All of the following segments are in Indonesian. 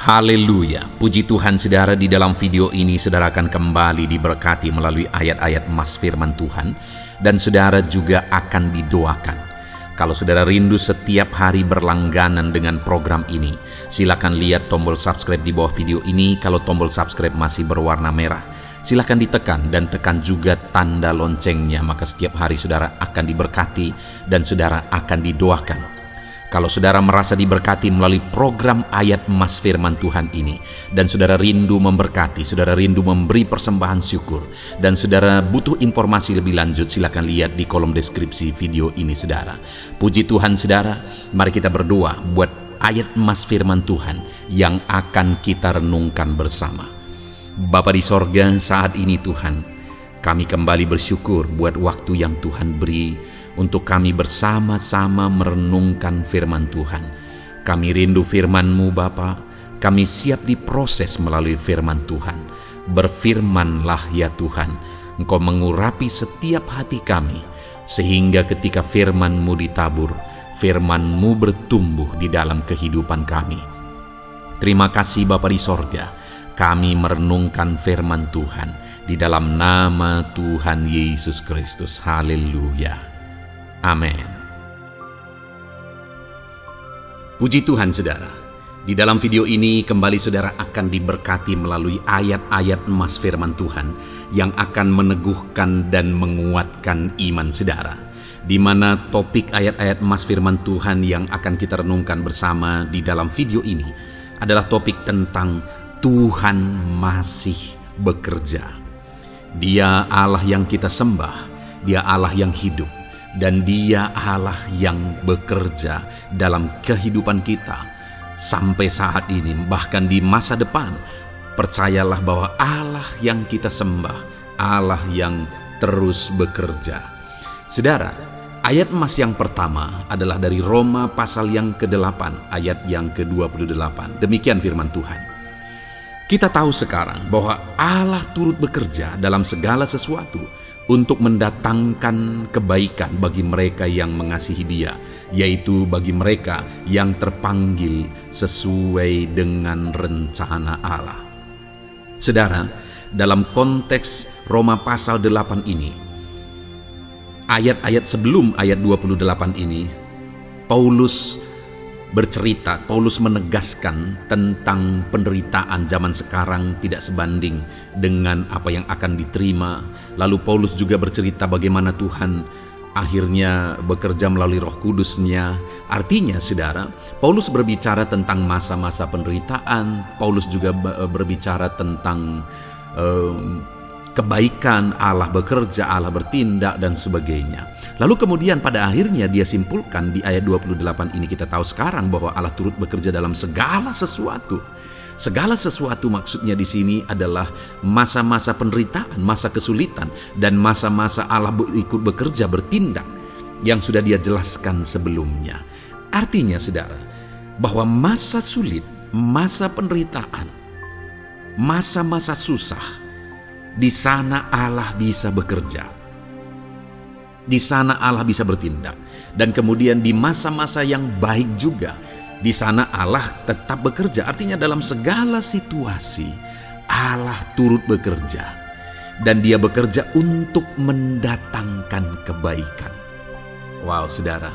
Haleluya, puji Tuhan saudara. Di dalam video ini saudara akan kembali diberkati melalui ayat-ayat emas firman Tuhan, dan saudara juga akan didoakan. Kalau saudara rindu setiap hari berlangganan dengan program ini, silakan lihat tombol subscribe di bawah video ini. Kalau tombol subscribe masih berwarna merah, silakan ditekan dan tekan juga tanda loncengnya, maka setiap hari saudara akan diberkati dan saudara akan didoakan. Kalau saudara merasa diberkati melalui program ayat emas firman Tuhan ini, dan saudara rindu memberkati, saudara rindu memberi persembahan syukur, dan saudara butuh informasi lebih lanjut, silakan lihat di kolom deskripsi video ini saudara. Puji Tuhan saudara, mari kita berdoa buat ayat emas firman Tuhan yang akan kita renungkan bersama. Bapa di sorga, saat ini Tuhan, kami kembali bersyukur buat waktu yang Tuhan beri untuk kami bersama-sama merenungkan firman Tuhan. Kami rindu firman-Mu Bapa, kami siap diproses melalui firman Tuhan. Berfirmanlah ya Tuhan, Engkau mengurapi setiap hati kami, sehingga ketika firman-Mu ditabur, firman-Mu bertumbuh di dalam kehidupan kami. Terima kasih Bapa di sorga, kami merenungkan firman Tuhan di dalam nama Tuhan Yesus Kristus. Haleluya. Amin. Puji Tuhan saudara. Di dalam video ini kembali saudara akan diberkati melalui ayat-ayat emas firman Tuhan yang akan meneguhkan dan menguatkan iman saudara. Di mana topik ayat-ayat emas firman Tuhan yang akan kita renungkan bersama di dalam video ini adalah topik tentang Tuhan masih bekerja. Dia Allah yang kita sembah, Dia Allah yang hidup, dan Dia Allah yang bekerja dalam kehidupan kita sampai saat ini, bahkan di masa depan. Percayalah bahwa Allah yang kita sembah, Allah yang terus bekerja. Saudara, ayat emas yang pertama adalah dari Roma pasal yang ke-8 ayat yang ke-28. Demikian firman Tuhan. Kita tahu sekarang bahwa Allah turut bekerja dalam segala sesuatu untuk mendatangkan kebaikan bagi mereka yang mengasihi Dia, yaitu bagi mereka yang terpanggil sesuai dengan rencana Allah. Saudara, dalam konteks Roma pasal 8 ini, ayat-ayat sebelum ayat 28 ini, Paulus menegaskan tentang penderitaan zaman sekarang tidak sebanding dengan apa yang akan diterima. Lalu Paulus juga bercerita bagaimana Tuhan akhirnya bekerja melalui Roh Kudus-Nya. Artinya saudara, Paulus berbicara tentang masa-masa penderitaan. Paulus juga berbicara tentang kebaikan, Allah bekerja, Allah bertindak, dan sebagainya. Lalu kemudian pada akhirnya dia simpulkan di ayat 28 ini, kita tahu sekarang bahwa Allah turut bekerja dalam segala sesuatu. Segala sesuatu maksudnya di sini adalah masa-masa penderitaan, masa kesulitan, dan masa-masa Allah ikut bekerja, bertindak, yang sudah dia jelaskan sebelumnya. Artinya saudara, bahwa masa sulit, masa penderitaan, masa-masa susah, di sana Allah bisa bekerja. Di sana Allah bisa bertindak. Dan kemudian di masa-masa yang baik juga, di sana Allah tetap bekerja. Artinya dalam segala situasi Allah turut bekerja. Dan Dia bekerja untuk mendatangkan kebaikan. Wow saudara,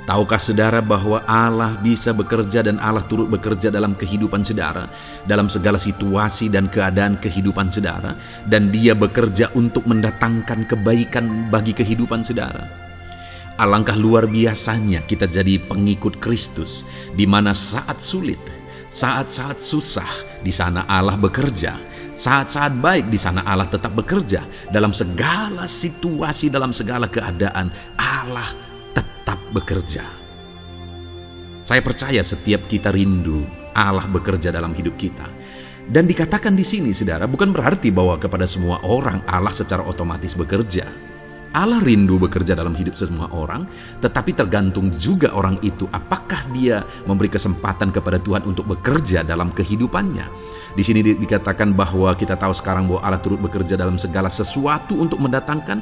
tahukah saudara bahwa Allah bisa bekerja dan Allah turut bekerja dalam kehidupan saudara, dalam segala situasi dan keadaan kehidupan saudara, dan Dia bekerja untuk mendatangkan kebaikan bagi kehidupan saudara. Alangkah luar biasanya kita jadi pengikut Kristus, di mana saat sulit, saat-saat susah, di sana Allah bekerja. Saat-saat baik, di sana Allah tetap bekerja. Dalam segala situasi, dalam segala keadaan, Allah tetap bekerja. Saya percaya setiap kita rindu Allah bekerja dalam hidup kita. Dan dikatakan di sini saudara, bukan berarti bahwa kepada semua orang Allah secara otomatis bekerja. Allah rindu bekerja dalam hidup semua orang, tetapi tergantung juga orang itu apakah dia memberi kesempatan kepada Tuhan untuk bekerja dalam kehidupannya. Di sini dikatakan bahwa kita tahu sekarang bahwa Allah turut bekerja dalam segala sesuatu untuk mendatangkan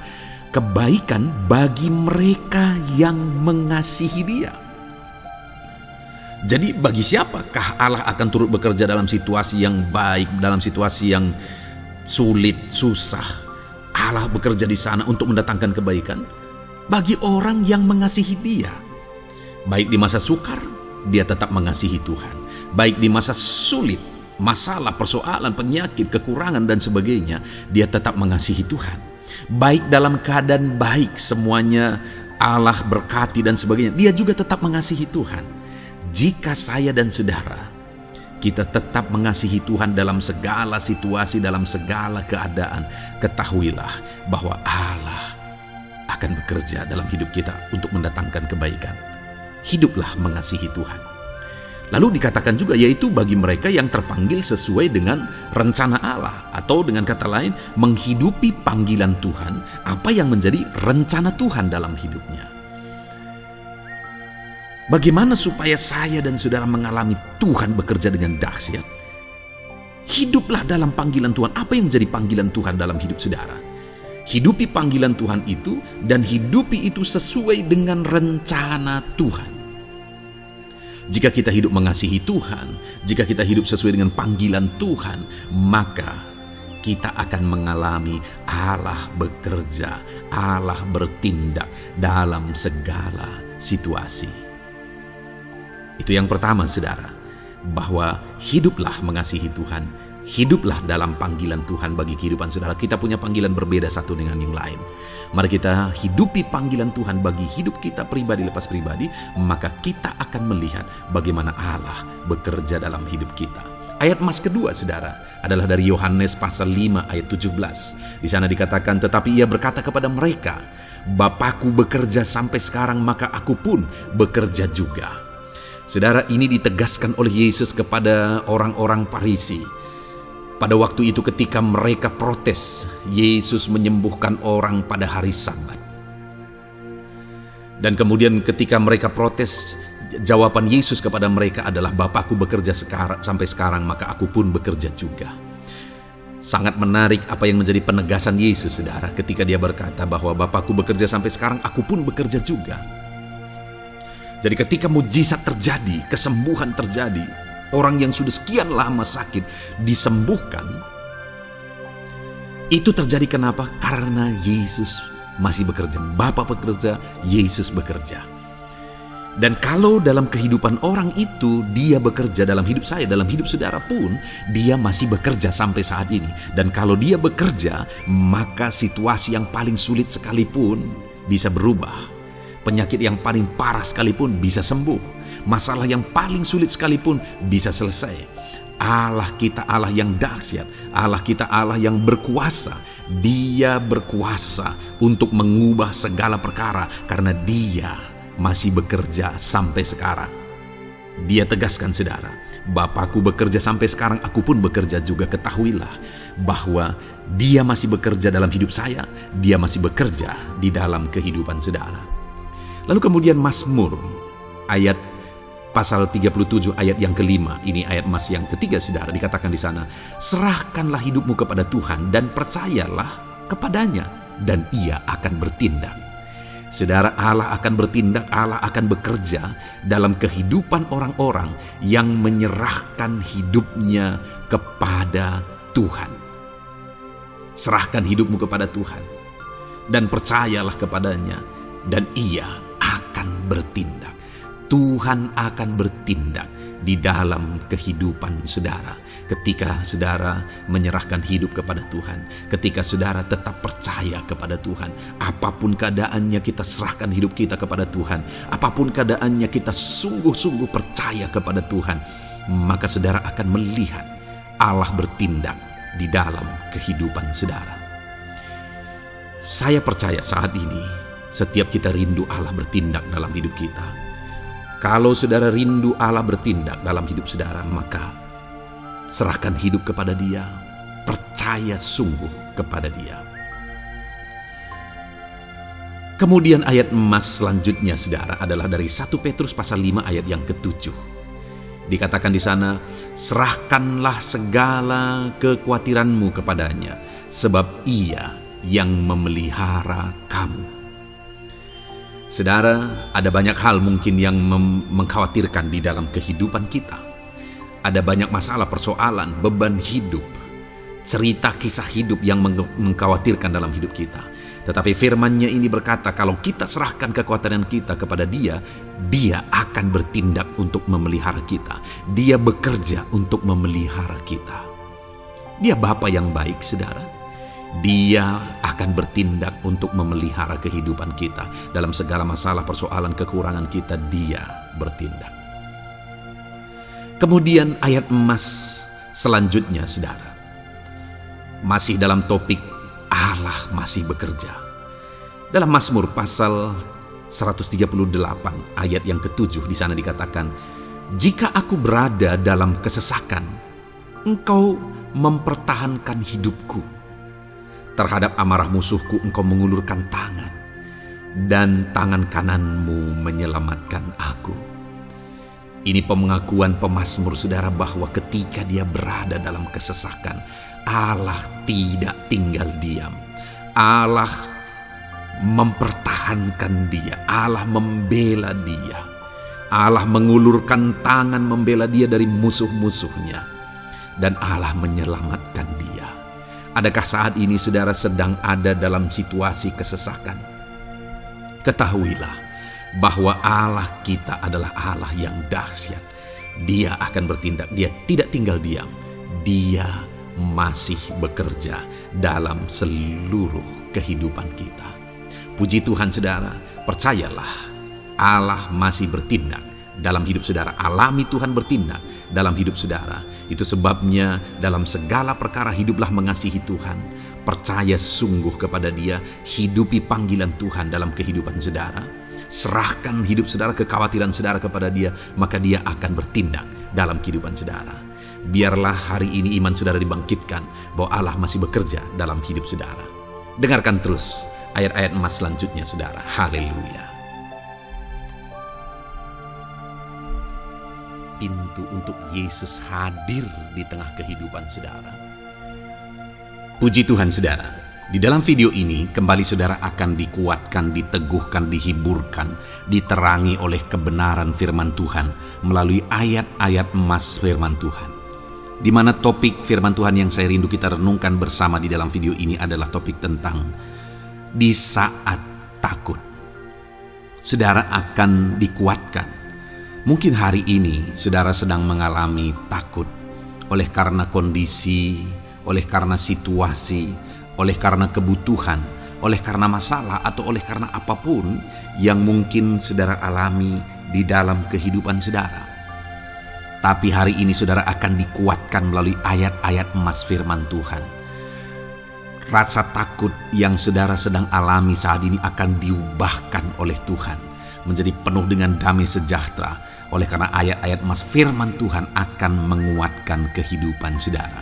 kebaikan bagi mereka yang mengasihi Dia. Jadi bagi siapakah Allah akan turut bekerja dalam situasi yang baik, dalam situasi yang sulit, susah? Allah bekerja di sana untuk mendatangkan kebaikan bagi orang yang mengasihi Dia. Baik di masa sukar, dia tetap mengasihi Tuhan. Baik di masa sulit, masalah, persoalan, penyakit, kekurangan dan sebagainya, dia tetap mengasihi Tuhan. Baik dalam keadaan baik, semuanya Allah berkati dan sebagainya, dia juga tetap mengasihi Tuhan. Jika saya dan saudara, kita tetap mengasihi Tuhan dalam segala situasi, dalam segala keadaan, ketahuilah bahwa Allah akan bekerja dalam hidup kita untuk mendatangkan kebaikan. Hiduplah mengasihi Tuhan. Lalu dikatakan juga, yaitu bagi mereka yang terpanggil sesuai dengan rencana Allah, atau dengan kata lain, menghidupi panggilan Tuhan, apa yang menjadi rencana Tuhan dalam hidupnya. Bagaimana supaya saya dan saudara mengalami Tuhan bekerja dengan dahsyat? Hiduplah dalam panggilan Tuhan. Apa yang menjadi panggilan Tuhan dalam hidup saudara? Hidupi panggilan Tuhan itu, dan hidupi itu sesuai dengan rencana Tuhan. Jika kita hidup mengasihi Tuhan, jika kita hidup sesuai dengan panggilan Tuhan, maka kita akan mengalami Allah bekerja, Allah bertindak dalam segala situasi. Itu yang pertama, saudara, bahwa hiduplah mengasihi Tuhan, hiduplah dalam panggilan Tuhan bagi kehidupan saudara. Kita punya panggilan berbeda satu dengan yang lain. Mari kita hidupi panggilan Tuhan bagi hidup kita pribadi lepas pribadi, maka kita akan melihat bagaimana Allah bekerja dalam hidup kita. Ayat emas kedua, saudara, adalah dari Yohanes pasal 5 ayat 17. Di sana dikatakan, tetapi ia berkata kepada mereka, Bapakku bekerja sampai sekarang, maka aku pun bekerja juga. Saudara, ini ditegaskan oleh Yesus kepada orang-orang Farisi. Pada waktu itu ketika mereka protes, Yesus menyembuhkan orang pada hari Sabat. Dan kemudian ketika mereka protes, jawaban Yesus kepada mereka adalah, Bapakku bekerja sampai sekarang, maka aku pun bekerja juga. Sangat menarik apa yang menjadi penegasan Yesus, saudara, ketika dia berkata bahwa Bapakku bekerja sampai sekarang, aku pun bekerja juga. Jadi ketika mujizat terjadi, kesembuhan terjadi, orang yang sudah sekian lama sakit disembuhkan, itu terjadi kenapa? Karena Yesus masih bekerja. Bapa bekerja, Yesus bekerja. Dan kalau dalam kehidupan orang itu dia bekerja, dalam hidup saya, dalam hidup saudara pun, dia masih bekerja sampai saat ini. Dan kalau dia bekerja, maka situasi yang paling sulit sekalipun bisa berubah. Penyakit yang paling parah sekalipun bisa sembuh. Masalah yang paling sulit sekalipun bisa selesai. Allah kita Allah yang dahsyat. Allah kita Allah yang berkuasa. Dia berkuasa untuk mengubah segala perkara karena Dia masih bekerja sampai sekarang. Dia tegaskan, saudara, Bapakku bekerja sampai sekarang, aku pun bekerja juga. Ketahuilah bahwa Dia masih bekerja dalam hidup saya. Dia masih bekerja di dalam kehidupan saudara. Lalu kemudian Mazmur ayat pasal 37 ayat yang kelima, ini ayat emas yang ketiga, saudara, dikatakan di sana, serahkanlah hidupmu kepada Tuhan dan percayalah kepadanya, dan Ia akan bertindak. Saudara, Allah akan bertindak, Allah akan bekerja dalam kehidupan orang-orang yang menyerahkan hidupnya kepada Tuhan. Serahkan hidupmu kepada Tuhan dan percayalah kepadanya, dan Ia akan bertindak. Tuhan akan bertindak di dalam kehidupan saudara. Ketika saudara menyerahkan hidup kepada Tuhan, ketika saudara tetap percaya kepada Tuhan, apapun keadaannya kita serahkan hidup kita kepada Tuhan, apapun keadaannya kita sungguh-sungguh percaya kepada Tuhan, maka saudara akan melihat Allah bertindak di dalam kehidupan saudara. Saya percaya saat ini setiap kita rindu Allah bertindak dalam hidup kita. Kalau saudara rindu Allah bertindak dalam hidup saudara, maka serahkan hidup kepada Dia, percaya sungguh kepada Dia. Kemudian ayat emas selanjutnya, saudara, adalah dari 1 Petrus pasal 5 ayat yang ke-7. Dikatakan di sana, serahkanlah segala kekhawatiranmu kepadanya, sebab Ia yang memelihara kamu. Saudara, ada banyak hal mungkin yang mengkhawatirkan di dalam kehidupan kita. Ada banyak masalah, persoalan, beban hidup, cerita kisah hidup yang mengkhawatirkan dalam hidup kita. Tetapi firman-Nya ini berkata, kalau kita serahkan kekhawatiran kita kepada Dia, Dia akan bertindak untuk memelihara kita. Dia bekerja untuk memelihara kita. Dia Bapa yang baik, saudara. Dia akan bertindak untuk memelihara kehidupan kita. Dalam segala masalah, persoalan, kekurangan kita, Dia bertindak. Kemudian ayat emas selanjutnya, saudara, masih dalam topik Allah masih bekerja. Dalam Mazmur pasal 138 ayat yang ke-7 di sana dikatakan, jika aku berada dalam kesesakan, Engkau mempertahankan hidupku. Terhadap amarah musuhku Engkau mengulurkan tangan, dan tangan kananmu menyelamatkan aku. Ini pengakuan pemazmur, saudara, bahwa ketika dia berada dalam kesesakan, Allah tidak tinggal diam. Allah mempertahankan dia. Allah membela dia. Allah mengulurkan tangan membela dia dari musuh-musuhnya. Dan Allah menyelamatkan dia. Adakah saat ini saudara sedang ada dalam situasi kesesakan? Ketahuilah bahwa Allah kita adalah Allah yang dahsyat. Dia akan bertindak, Dia tidak tinggal diam. Dia masih bekerja dalam seluruh kehidupan kita. Puji Tuhan, saudara, percayalah Allah masih bertindak dalam hidup saudara. Alami Tuhan bertindak dalam hidup saudara. Itu sebabnya dalam segala perkara hiduplah mengasihi Tuhan. Percaya sungguh kepada Dia, hidupi panggilan Tuhan dalam kehidupan saudara. Serahkan hidup saudara, kekhawatiran saudara kepada Dia, maka Dia akan bertindak dalam kehidupan saudara. Biarlah hari ini iman saudara dibangkitkan bahwa Allah masih bekerja dalam hidup saudara. Dengarkan terus ayat-ayat emas selanjutnya, saudara. Haleluya. Pintu untuk Yesus hadir di tengah kehidupan saudara. Puji Tuhan, saudara. Di dalam video ini kembali saudara akan dikuatkan, diteguhkan, dihiburkan, diterangi oleh kebenaran firman Tuhan melalui ayat-ayat emas firman Tuhan. Di mana topik firman Tuhan yang saya rindu kita renungkan bersama di dalam video ini adalah topik tentang di saat takut. Saudara akan dikuatkan. Mungkin hari ini saudara sedang mengalami takut oleh karena kondisi, oleh karena situasi, oleh karena kebutuhan, oleh karena masalah, atau oleh karena apapun yang mungkin saudara alami di dalam kehidupan saudara. Tapi hari ini saudara akan dikuatkan melalui ayat-ayat emas firman Tuhan. Rasa takut yang saudara sedang alami saat ini akan diubahkan oleh Tuhan menjadi penuh dengan damai sejahtera, oleh karena ayat-ayat emas firman Tuhan akan menguatkan kehidupan saudara.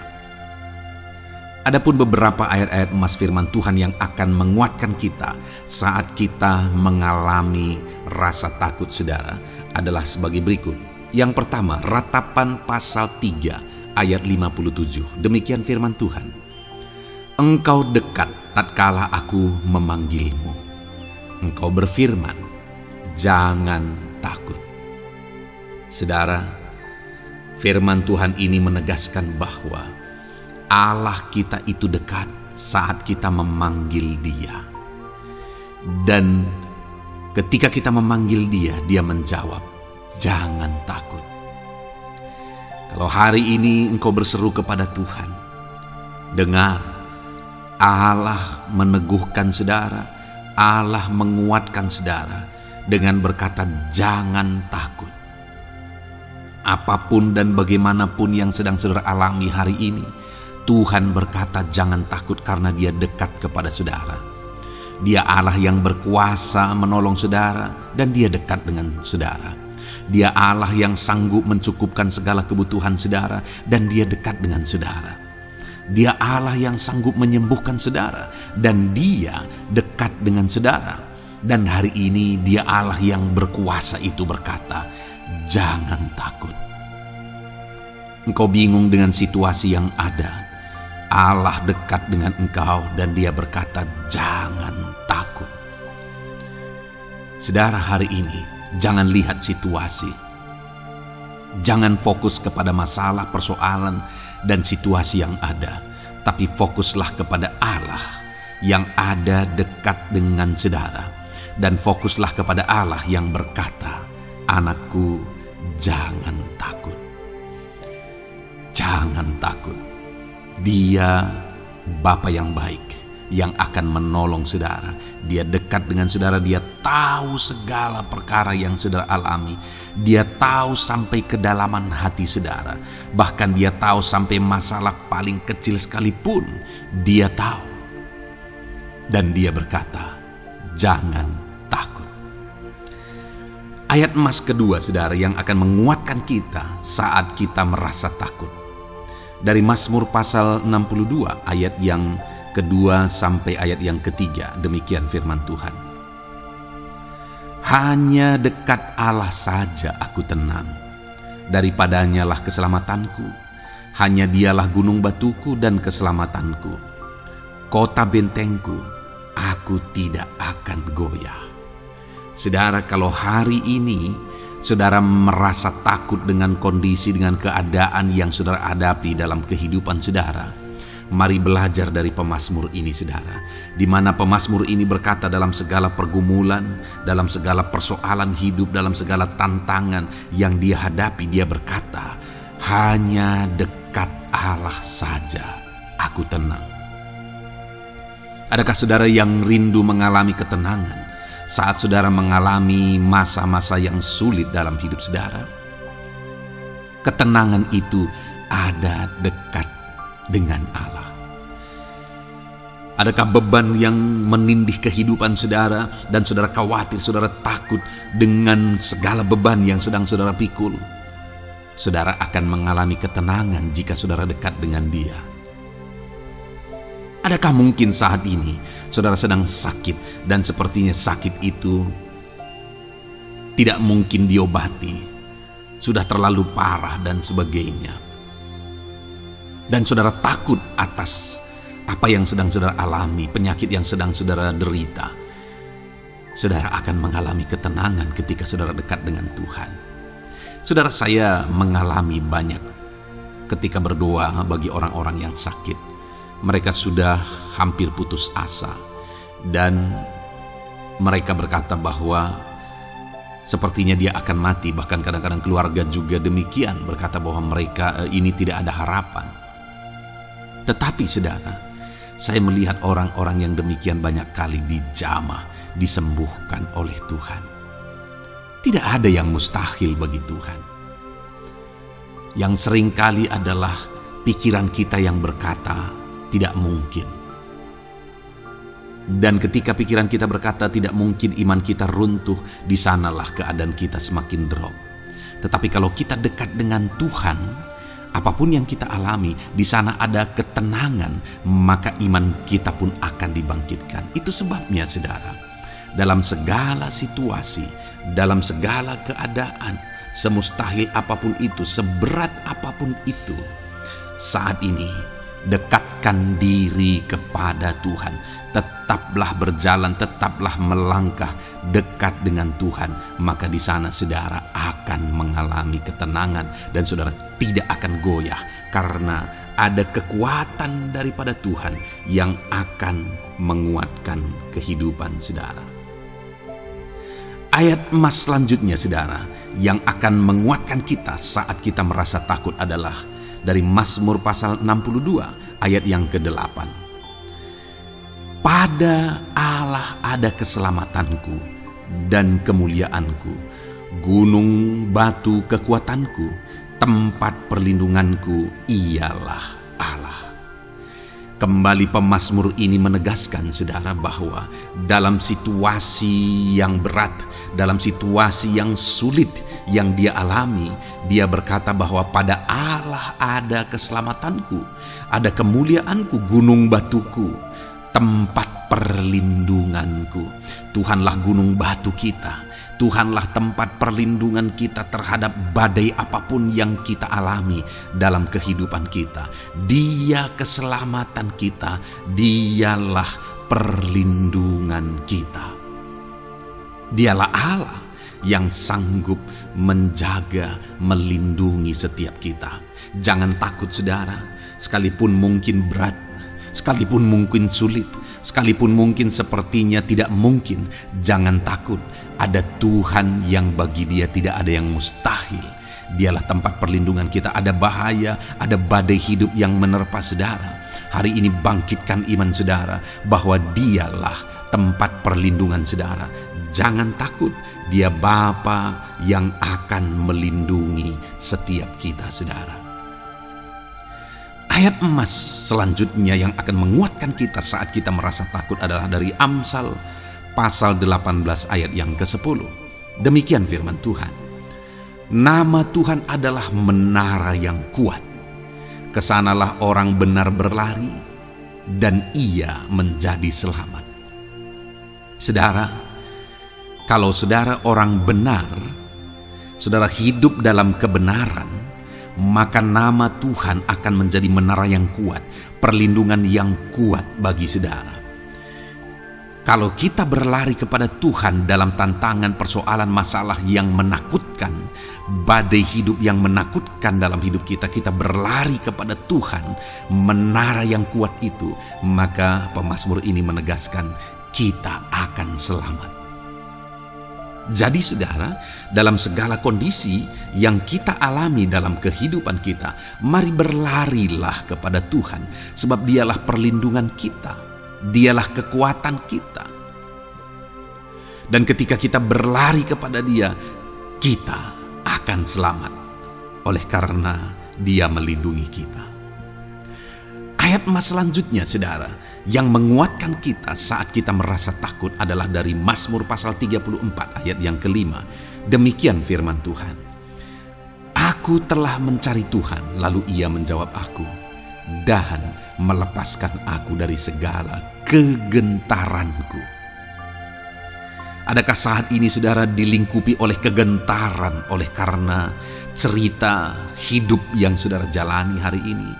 Adapun beberapa ayat-ayat emas firman Tuhan yang akan menguatkan kita saat kita mengalami rasa takut saudara adalah sebagai berikut. Yang pertama, Ratapan pasal 3 ayat 57. Demikian firman Tuhan. Engkau dekat tatkala aku memanggilmu. Engkau berfirman, jangan takut. Saudara, firman Tuhan ini menegaskan bahwa Allah kita itu dekat saat kita memanggil Dia. Dan ketika kita memanggil Dia, Dia menjawab, jangan takut. Kalau hari ini engkau berseru kepada Tuhan, dengar, Allah meneguhkan saudara, Allah menguatkan saudara dengan berkata, jangan takut. Apapun dan bagaimanapun yang sedang saudara alami hari ini, Tuhan berkata jangan takut karena Dia dekat kepada saudara. Dia Allah yang berkuasa menolong saudara dan Dia dekat dengan saudara. Dia Allah yang sanggup mencukupkan segala kebutuhan saudara dan Dia dekat dengan saudara. Dia Allah yang sanggup menyembuhkan saudara dan Dia dekat dengan saudara. Dan hari ini Dia Allah yang berkuasa itu berkata, jangan takut. Engkau bingung dengan situasi yang ada. Allah dekat dengan engkau dan Dia berkata, jangan takut. Saudara, hari ini jangan lihat situasi. Jangan fokus kepada masalah, persoalan, dan situasi yang ada. Tapi fokuslah kepada Allah yang ada dekat dengan saudara. Dan fokuslah kepada Allah yang berkata, "Anakku, jangan takut." Jangan takut. Dia Bapa yang baik, yang akan menolong saudara. Dia dekat dengan saudara. Dia tahu segala perkara yang saudara alami. Dia tahu sampai kedalaman hati saudara. Bahkan dia tahu sampai masalah paling kecil sekalipun. Dia tahu. Dan dia berkata, jangan takut. Ayat emas kedua, saudara, yang akan menguatkan kita saat kita merasa takut. Dari Mazmur pasal 62 ayat yang kedua sampai ayat yang ketiga, demikian firman Tuhan. Hanya dekat Allah saja aku tenang, daripadanya lah keselamatanku. Hanya dialah gunung batuku dan keselamatanku, kota bentengku, aku tidak akan goyah. Saudara, kalau hari ini saudara merasa takut dengan kondisi, dengan keadaan yang saudara hadapi dalam kehidupan saudara, mari belajar dari pemazmur ini, saudara. Di mana pemazmur ini berkata dalam segala pergumulan, dalam segala persoalan hidup, dalam segala tantangan yang dia hadapi, dia berkata, hanya dekat Allah saja aku tenang. Adakah saudara yang rindu mengalami ketenangan saat saudara mengalami masa-masa yang sulit dalam hidup saudara? Ketenangan itu ada dekat dengan Allah. Adakah beban yang menindih kehidupan saudara dan saudara khawatir, saudara takut dengan segala beban yang sedang saudara pikul? Saudara akan mengalami ketenangan jika saudara dekat dengan Dia. Adakah mungkin saat ini saudara sedang sakit dan sepertinya sakit itu tidak mungkin diobati, sudah terlalu parah dan sebagainya, dan saudara takut atas apa yang sedang saudara alami, penyakit yang sedang saudara derita? Saudara akan mengalami ketenangan ketika saudara dekat dengan Tuhan. Saudara, saya mengalami banyak ketika berdoa bagi orang-orang yang sakit. Mereka sudah hampir putus asa dan mereka berkata bahwa sepertinya dia akan mati. Bahkan kadang-kadang keluarga juga demikian, berkata bahwa mereka ini tidak ada harapan. Tetapi saudara, saya melihat orang-orang yang demikian banyak kali dijamah, disembuhkan oleh Tuhan. Tidak ada yang mustahil bagi Tuhan. Yang seringkali adalah pikiran kita yang berkata tidak mungkin. Dan ketika pikiran kita berkata tidak mungkin, iman kita runtuh, di sanalah keadaan kita semakin drop. Tetapi kalau kita dekat dengan Tuhan, apapun yang kita alami, di sana ada ketenangan, maka iman kita pun akan dibangkitkan. Itu sebabnya saudara, dalam segala situasi, dalam segala keadaan, semustahil apapun itu, seberat apapun itu, saat ini dekatkan diri kepada Tuhan. Tetaplah berjalan, tetaplah melangkah dekat dengan Tuhan. Maka di sana saudara akan mengalami ketenangan dan saudara tidak akan goyah, karena ada kekuatan daripada Tuhan yang akan menguatkan kehidupan saudara. Ayat emas selanjutnya saudara yang akan menguatkan kita saat kita merasa takut adalah dari Mazmur pasal 62 ayat yang ke-8. Pada Allah ada keselamatanku dan kemuliaanku, gunung batu kekuatanku, tempat perlindunganku ialah Allah. Kembali pemazmur ini menegaskan saudara bahwa dalam situasi yang berat, dalam situasi yang sulit yang dia alami, dia berkata bahwa pada Allah ada keselamatanku, ada kemuliaanku, gunung batuku, tempat perlindunganku. Tuhanlah gunung batu kita. Tuhanlah tempat perlindungan kita terhadap badai apapun yang kita alami dalam kehidupan kita. Dia keselamatan kita, dialah perlindungan kita. Dialah Allah yang sanggup menjaga, melindungi setiap kita. Jangan takut saudara, sekalipun mungkin berat, sekalipun mungkin sulit, sekalipun mungkin sepertinya tidak mungkin, jangan takut. Ada Tuhan yang bagi Dia tidak ada yang mustahil. Dialah tempat perlindungan kita. Ada bahaya, ada badai hidup yang menerpa saudara. Hari ini bangkitkan iman saudara bahwa Dialah tempat perlindungan saudara. Jangan takut, Dia Bapa yang akan melindungi setiap kita saudara. Ayat emas selanjutnya yang akan menguatkan kita saat kita merasa takut adalah dari Amsal pasal 18 ayat yang ke-10. Demikian firman Tuhan. Nama Tuhan adalah menara yang kuat. Kesanalah orang benar berlari dan ia menjadi selamat. Saudara, kalau saudara orang benar, saudara hidup dalam kebenaran, maka nama Tuhan akan menjadi menara yang kuat, perlindungan yang kuat bagi saudara. Kalau kita berlari kepada Tuhan dalam tantangan, persoalan, masalah yang menakutkan, badai hidup yang menakutkan dalam hidup kita, kita berlari kepada Tuhan, menara yang kuat itu, maka pemazmur ini menegaskan kita akan selamat. Jadi saudara, dalam segala kondisi yang kita alami dalam kehidupan kita, mari berlarilah kepada Tuhan, sebab Dialah perlindungan kita, Dialah kekuatan kita. Dan ketika kita berlari kepada Dia, kita akan selamat, oleh karena Dia melindungi kita. Ayat emas selanjutnya saudara, yang menguatkan kita saat kita merasa takut adalah dari Mazmur pasal 34 ayat yang ke-5. Demikian firman Tuhan. Aku telah mencari Tuhan, lalu Ia menjawab aku, dan melepaskan aku dari segala kegentaranku. Adakah saat ini saudara dilingkupi oleh kegentaran oleh karena cerita hidup yang saudara jalani hari ini?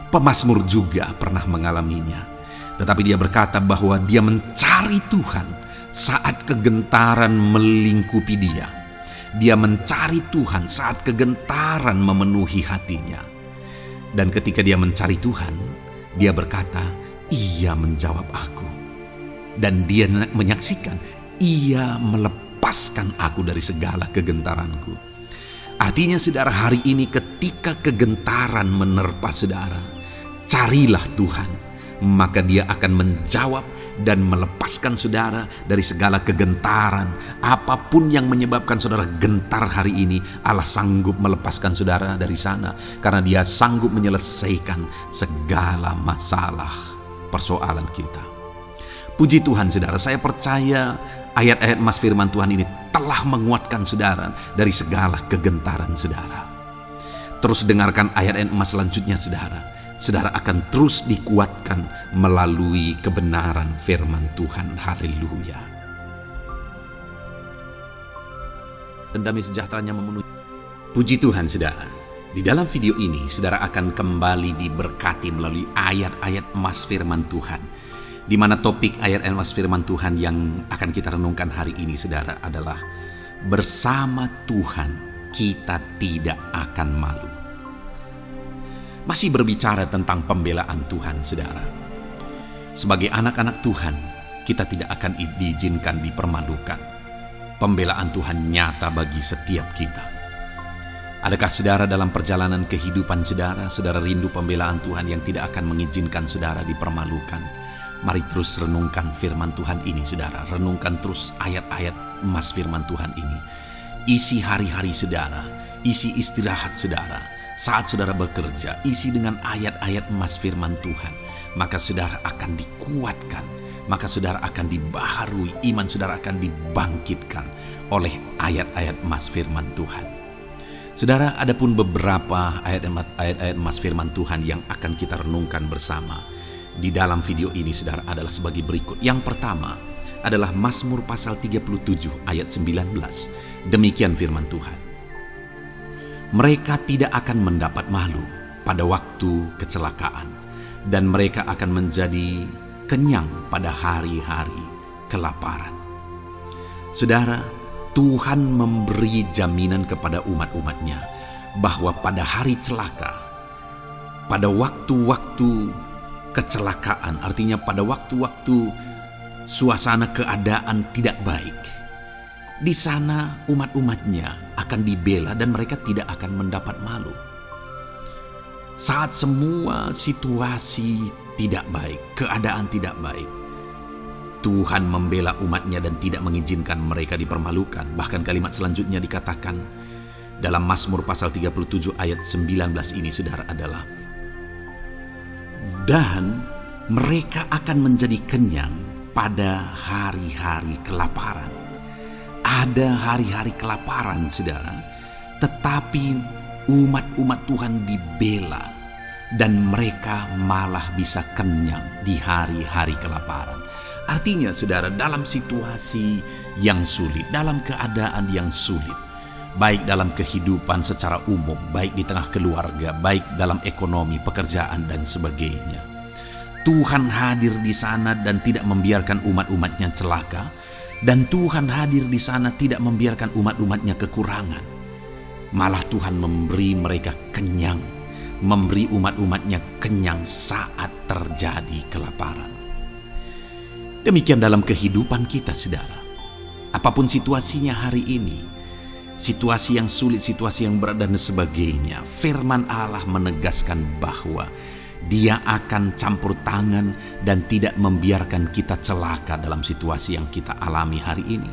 Pemazmur juga pernah mengalaminya, tetapi dia berkata bahwa dia mencari Tuhan saat kegentaran melingkupi dia. Dia mencari Tuhan saat kegentaran memenuhi hatinya. Dan ketika dia mencari Tuhan, dia berkata, Ia menjawab aku. Dan dia menyaksikan, Ia melepaskan aku dari segala kegentaranku. Artinya saudara, hari ini ketika kegentaran menerpa saudara, carilah Tuhan, maka Dia akan menjawab dan melepaskan saudara dari segala kegentaran. Apapun yang menyebabkan saudara gentar hari ini, Allah sanggup melepaskan saudara dari sana, karena Dia sanggup menyelesaikan segala masalah persoalan kita. Puji Tuhan saudara, saya percaya ayat-ayat emas firman Tuhan ini telah menguatkan saudara dari segala kegentaran saudara. Terus dengarkan ayat-ayat emas selanjutnya saudara. Saudara akan terus dikuatkan melalui kebenaran firman Tuhan. Haleluya. Dan damai sejahteranya memenuhi. Puji Tuhan saudara. Di dalam video ini saudara akan kembali diberkati melalui ayat-ayat emas firman Tuhan, di mana topik ayat emas firman Tuhan yang akan kita renungkan hari ini saudara adalah bersama Tuhan kita tidak akan malu. Masih berbicara tentang pembelaan Tuhan saudara. Sebagai anak-anak Tuhan, kita tidak akan diizinkan dipermalukan. Pembelaan Tuhan nyata bagi setiap kita. Adakah saudara dalam perjalanan kehidupan saudara, saudara rindu pembelaan Tuhan yang tidak akan mengizinkan saudara dipermalukan? Mari terus renungkan firman Tuhan ini saudara. Renungkan terus ayat-ayat emas firman Tuhan ini. Isi hari-hari saudara, isi istirahat saudara. Saat saudara bekerja, isi dengan ayat-ayat emas firman Tuhan. Maka saudara akan dikuatkan, maka saudara akan dibaharui, iman saudara akan dibangkitkan oleh ayat-ayat emas firman Tuhan. Saudara, ada pun beberapa ayat-ayat emas firman Tuhan yang akan kita renungkan bersama di dalam video ini saudara adalah sebagai berikut. Yang pertama adalah Mazmur pasal 37 ayat 19. Demikian firman Tuhan. Mereka tidak akan mendapat malu pada waktu kecelakaan, dan mereka akan menjadi kenyang pada hari-hari kelaparan. Saudara, Tuhan memberi jaminan kepada umat-umatnya bahwa pada hari celaka, pada waktu-waktu kecelakaan, artinya pada waktu-waktu suasana keadaan tidak baik, di sana umat-umatnya akan dibela dan mereka tidak akan mendapat malu. Saat semua situasi tidak baik, keadaan tidak baik, Tuhan membela umatnya dan tidak mengizinkan mereka dipermalukan. Bahkan kalimat selanjutnya dikatakan dalam Mazmur pasal 37 ayat 19 ini, saudara, adalah dan mereka akan menjadi kenyang pada hari-hari kelaparan. Ada hari-hari kelaparan, saudara, tetapi umat-umat Tuhan dibela dan mereka malah bisa kenyang di hari-hari kelaparan. Artinya, saudara, dalam situasi yang sulit, dalam keadaan yang sulit, baik dalam kehidupan secara umum, baik di tengah keluarga, baik dalam ekonomi, pekerjaan, dan sebagainya, Tuhan hadir di sana dan tidak membiarkan umat-umatnya celaka, dan Tuhan hadir di sana tidak membiarkan umat-umatnya kekurangan. Malah Tuhan memberi mereka kenyang, memberi umat-umatnya kenyang saat terjadi kelaparan. Demikian dalam kehidupan kita, saudara. Apapun situasinya hari ini, situasi yang sulit, situasi yang berat, dan sebagainya, firman Allah menegaskan bahwa Dia akan campur tangan dan tidak membiarkan kita celaka dalam situasi yang kita alami hari ini.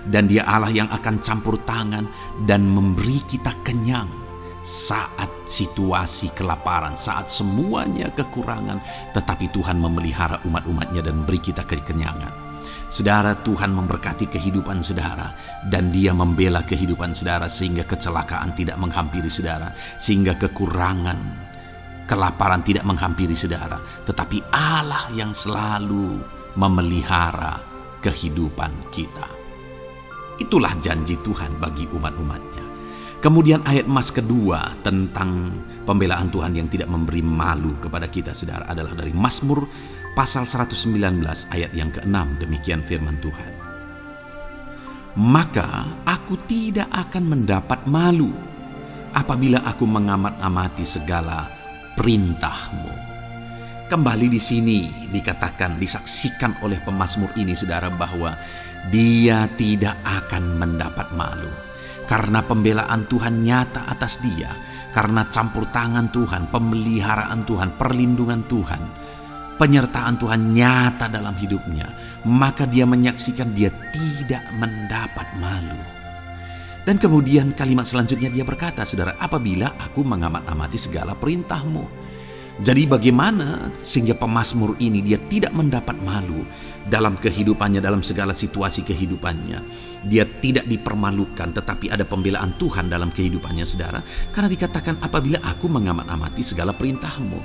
Dan Dia Allah yang akan campur tangan dan memberi kita kenyang saat situasi kelaparan, saat semuanya kekurangan, tetapi Tuhan memelihara umat-umatnya dan beri kita kekenyangan. Saudara, Tuhan memberkati kehidupan saudara dan Dia membela kehidupan saudara sehingga kecelakaan tidak menghampiri saudara, sehingga kekurangan, kelaparan tidak menghampiri saudara, tetapi Allah yang selalu memelihara kehidupan kita. Itulah janji Tuhan bagi umat-umatnya. Kemudian ayat emas kedua tentang pembelaan Tuhan yang tidak memberi malu kepada kita, saudara, adalah dari Mazmur pasal 119 ayat yang ke-6. Demikian firman Tuhan. Maka aku tidak akan mendapat malu apabila aku mengamat-amati segala perintah-Mu. Kembali di sini dikatakan, disaksikan oleh pemazmur ini, saudara, bahwa dia tidak akan mendapat malu. Karena pembelaan Tuhan nyata atas dia, karena campur tangan Tuhan, pemeliharaan Tuhan, perlindungan Tuhan, penyertaan Tuhan nyata dalam hidupnya, maka dia menyaksikan dia tidak mendapat malu. Dan kemudian kalimat selanjutnya dia berkata, saudara, apabila aku mengamat-amati segala perintah-Mu. Jadi bagaimana sehingga pemazmur ini dia tidak mendapat malu dalam kehidupannya, dalam segala situasi kehidupannya. Dia tidak dipermalukan, tetapi ada pembelaan Tuhan dalam kehidupannya, saudara. Karena dikatakan apabila aku mengamat-amati segala perintah-Mu.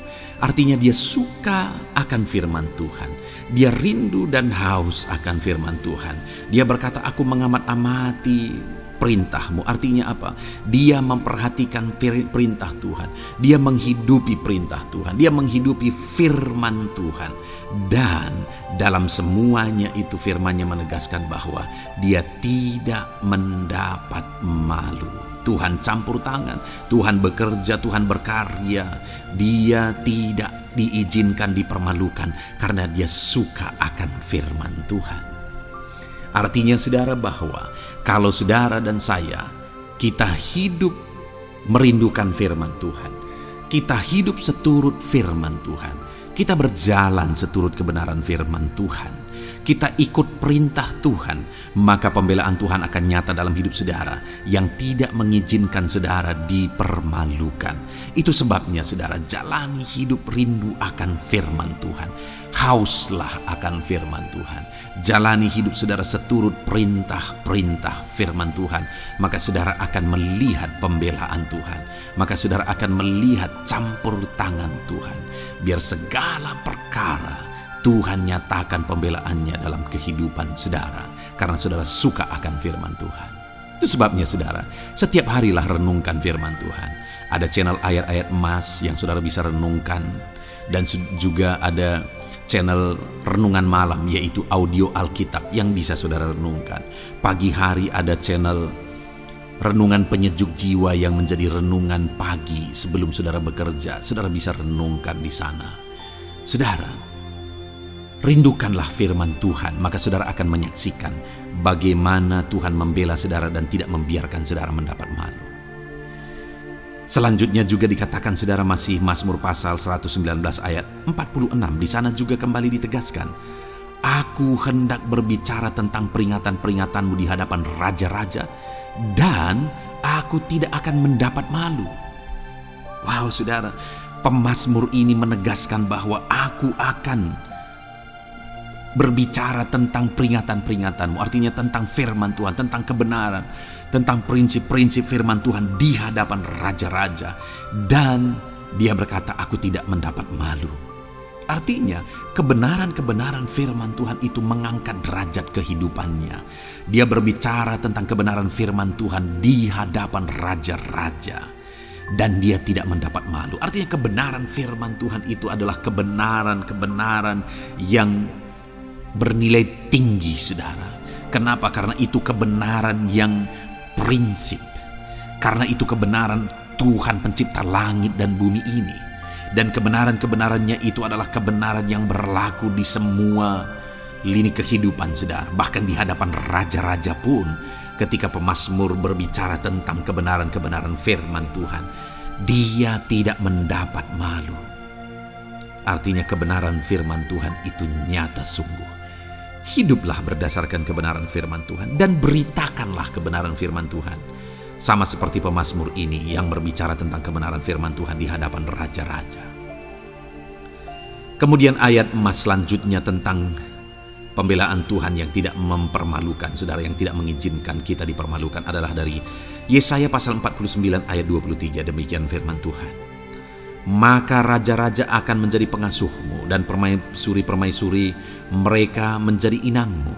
Artinya dia suka akan firman Tuhan. Dia rindu dan haus akan firman Tuhan. Dia berkata, aku mengamat-amati perintah-Mu. Artinya apa? Dia memperhatikan perintah Tuhan. Dia menghidupi perintah Tuhan. Dia menghidupi firman Tuhan. Dan dalam semuanya itu firman-Nya menegaskan bahwa dia tidak mendapat malu. Tuhan campur tangan, Tuhan bekerja, Tuhan berkarya. Dia tidak diizinkan dipermalukan karena dia suka akan firman Tuhan. Artinya, saudara, bahwa kalau saudara dan saya, kita hidup merindukan firman Tuhan, kita hidup seturut firman Tuhan, kita berjalan seturut kebenaran firman Tuhan, kita ikut perintah Tuhan, maka pembelaan Tuhan akan nyata dalam hidup saudara yang tidak mengizinkan saudara dipermalukan. Itu sebabnya, saudara, jalani hidup rindu akan firman Tuhan. Hauslah akan firman Tuhan. Jalani hidup saudara seturut perintah-perintah firman Tuhan. Maka saudara akan melihat pembelaan Tuhan. Maka saudara akan melihat campur tangan Tuhan. Biar segala perkara Tuhan nyatakan pembelaannya dalam kehidupan saudara. Karena saudara suka akan firman Tuhan. Itu sebabnya, saudara, setiap harilah renungkan firman Tuhan. Ada channel ayat-ayat emas yang saudara bisa renungkan. Dan juga ada channel renungan malam, yaitu audio Alkitab yang bisa saudara renungkan. Pagi hari ada channel renungan penyejuk jiwa yang menjadi renungan pagi sebelum saudara bekerja. Saudara bisa renungkan di sana. Saudara, rindukanlah firman Tuhan, maka saudara akan menyaksikan bagaimana Tuhan membela saudara dan tidak membiarkan saudara mendapat malu. Selanjutnya juga dikatakan saudara masih Mazmur pasal 119 ayat 46. Di sana juga kembali ditegaskan, aku hendak berbicara tentang peringatan-peringatanmu di hadapan raja-raja, dan aku tidak akan mendapat malu. Wow saudara, pemazmur ini menegaskan bahwa aku akan berbicara tentang peringatan-peringatanmu, artinya tentang firman Tuhan, tentang kebenaran, tentang prinsip-prinsip firman Tuhan di hadapan raja-raja. Dan dia berkata, aku tidak mendapat malu. Artinya kebenaran-kebenaran firman Tuhan itu mengangkat derajat kehidupannya. Dia berbicara tentang kebenaran firman Tuhan di hadapan raja-raja, dan dia tidak mendapat malu. Artinya kebenaran firman Tuhan itu adalah kebenaran-kebenaran yang bernilai tinggi saudara. Kenapa? Karena itu kebenaran yang prinsip. Karena itu kebenaran Tuhan pencipta langit dan bumi ini. Dan kebenaran-kebenarannya itu adalah kebenaran yang berlaku di semua lini kehidupan saudara. Bahkan di hadapan raja-raja pun, ketika pemazmur berbicara tentang kebenaran-kebenaran firman Tuhan, dia tidak mendapat malu. Artinya kebenaran firman Tuhan itu nyata sungguh. Hiduplah berdasarkan kebenaran firman Tuhan dan beritakanlah kebenaran firman Tuhan. Sama seperti pemazmur ini yang berbicara tentang kebenaran firman Tuhan di hadapan raja-raja. Kemudian ayat emas selanjutnya tentang pembelaan Tuhan yang tidak mempermalukan, saudara, yang tidak mengizinkan kita dipermalukan adalah dari Yesaya pasal 49 ayat 23. Demikian firman Tuhan. Maka raja-raja akan menjadi pengasuhmu dan permaisuri-permaisuri mereka menjadi inangmu.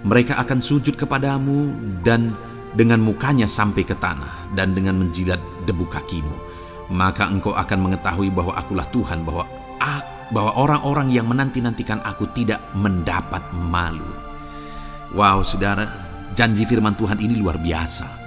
Mereka akan sujud kepadamu dan dengan mukanya sampai ke tanah dan dengan menjilat debu kakimu. Maka engkau akan mengetahui bahwa akulah Tuhan, bahwa orang-orang yang menanti-nantikan aku tidak mendapat malu. Wow saudara, janji firman Tuhan ini luar biasa.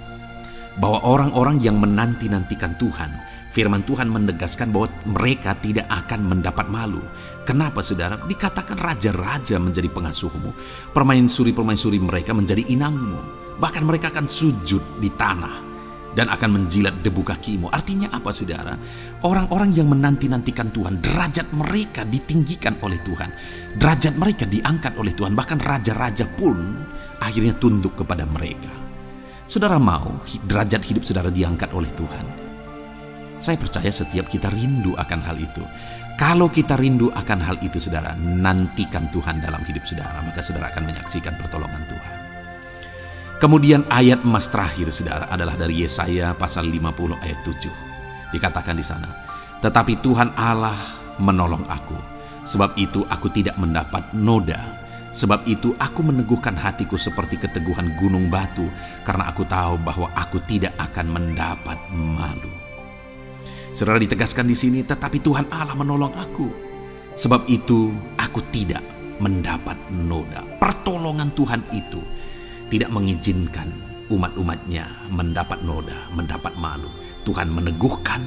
Bahwa orang-orang yang menanti-nantikan Tuhan, firman Tuhan menegaskan bahwa mereka tidak akan mendapat malu. Kenapa saudara? Dikatakan raja-raja menjadi pengasuhmu, permaisuri-permaisuri mereka menjadi inangmu. Bahkan mereka akan sujud di tanah dan akan menjilat debu kakimu. Artinya apa saudara? Orang-orang yang menanti-nantikan Tuhan, derajat mereka ditinggikan oleh Tuhan. Derajat mereka diangkat oleh Tuhan. Bahkan raja-raja pun akhirnya tunduk kepada mereka. Saudara mau derajat hidup saudara diangkat oleh Tuhan? Saya percaya setiap kita rindu akan hal itu. Kalau kita rindu akan hal itu saudara, nantikan Tuhan dalam hidup saudara, maka saudara akan menyaksikan pertolongan Tuhan. Kemudian ayat emas terakhir saudara adalah dari Yesaya pasal 50 ayat 7. Dikatakan di sana, tetapi Tuhan Allah menolong aku, sebab itu aku tidak mendapat noda. Sebab itu aku meneguhkan hatiku seperti keteguhan gunung batu, karena aku tahu bahwa aku tidak akan mendapat malu. Saudara, ditegaskan di sini, tetapi Tuhan Allah menolong aku, sebab itu aku tidak mendapat noda. Pertolongan Tuhan itu tidak mengizinkan umat-umatnya mendapat noda, mendapat malu. Tuhan meneguhkan,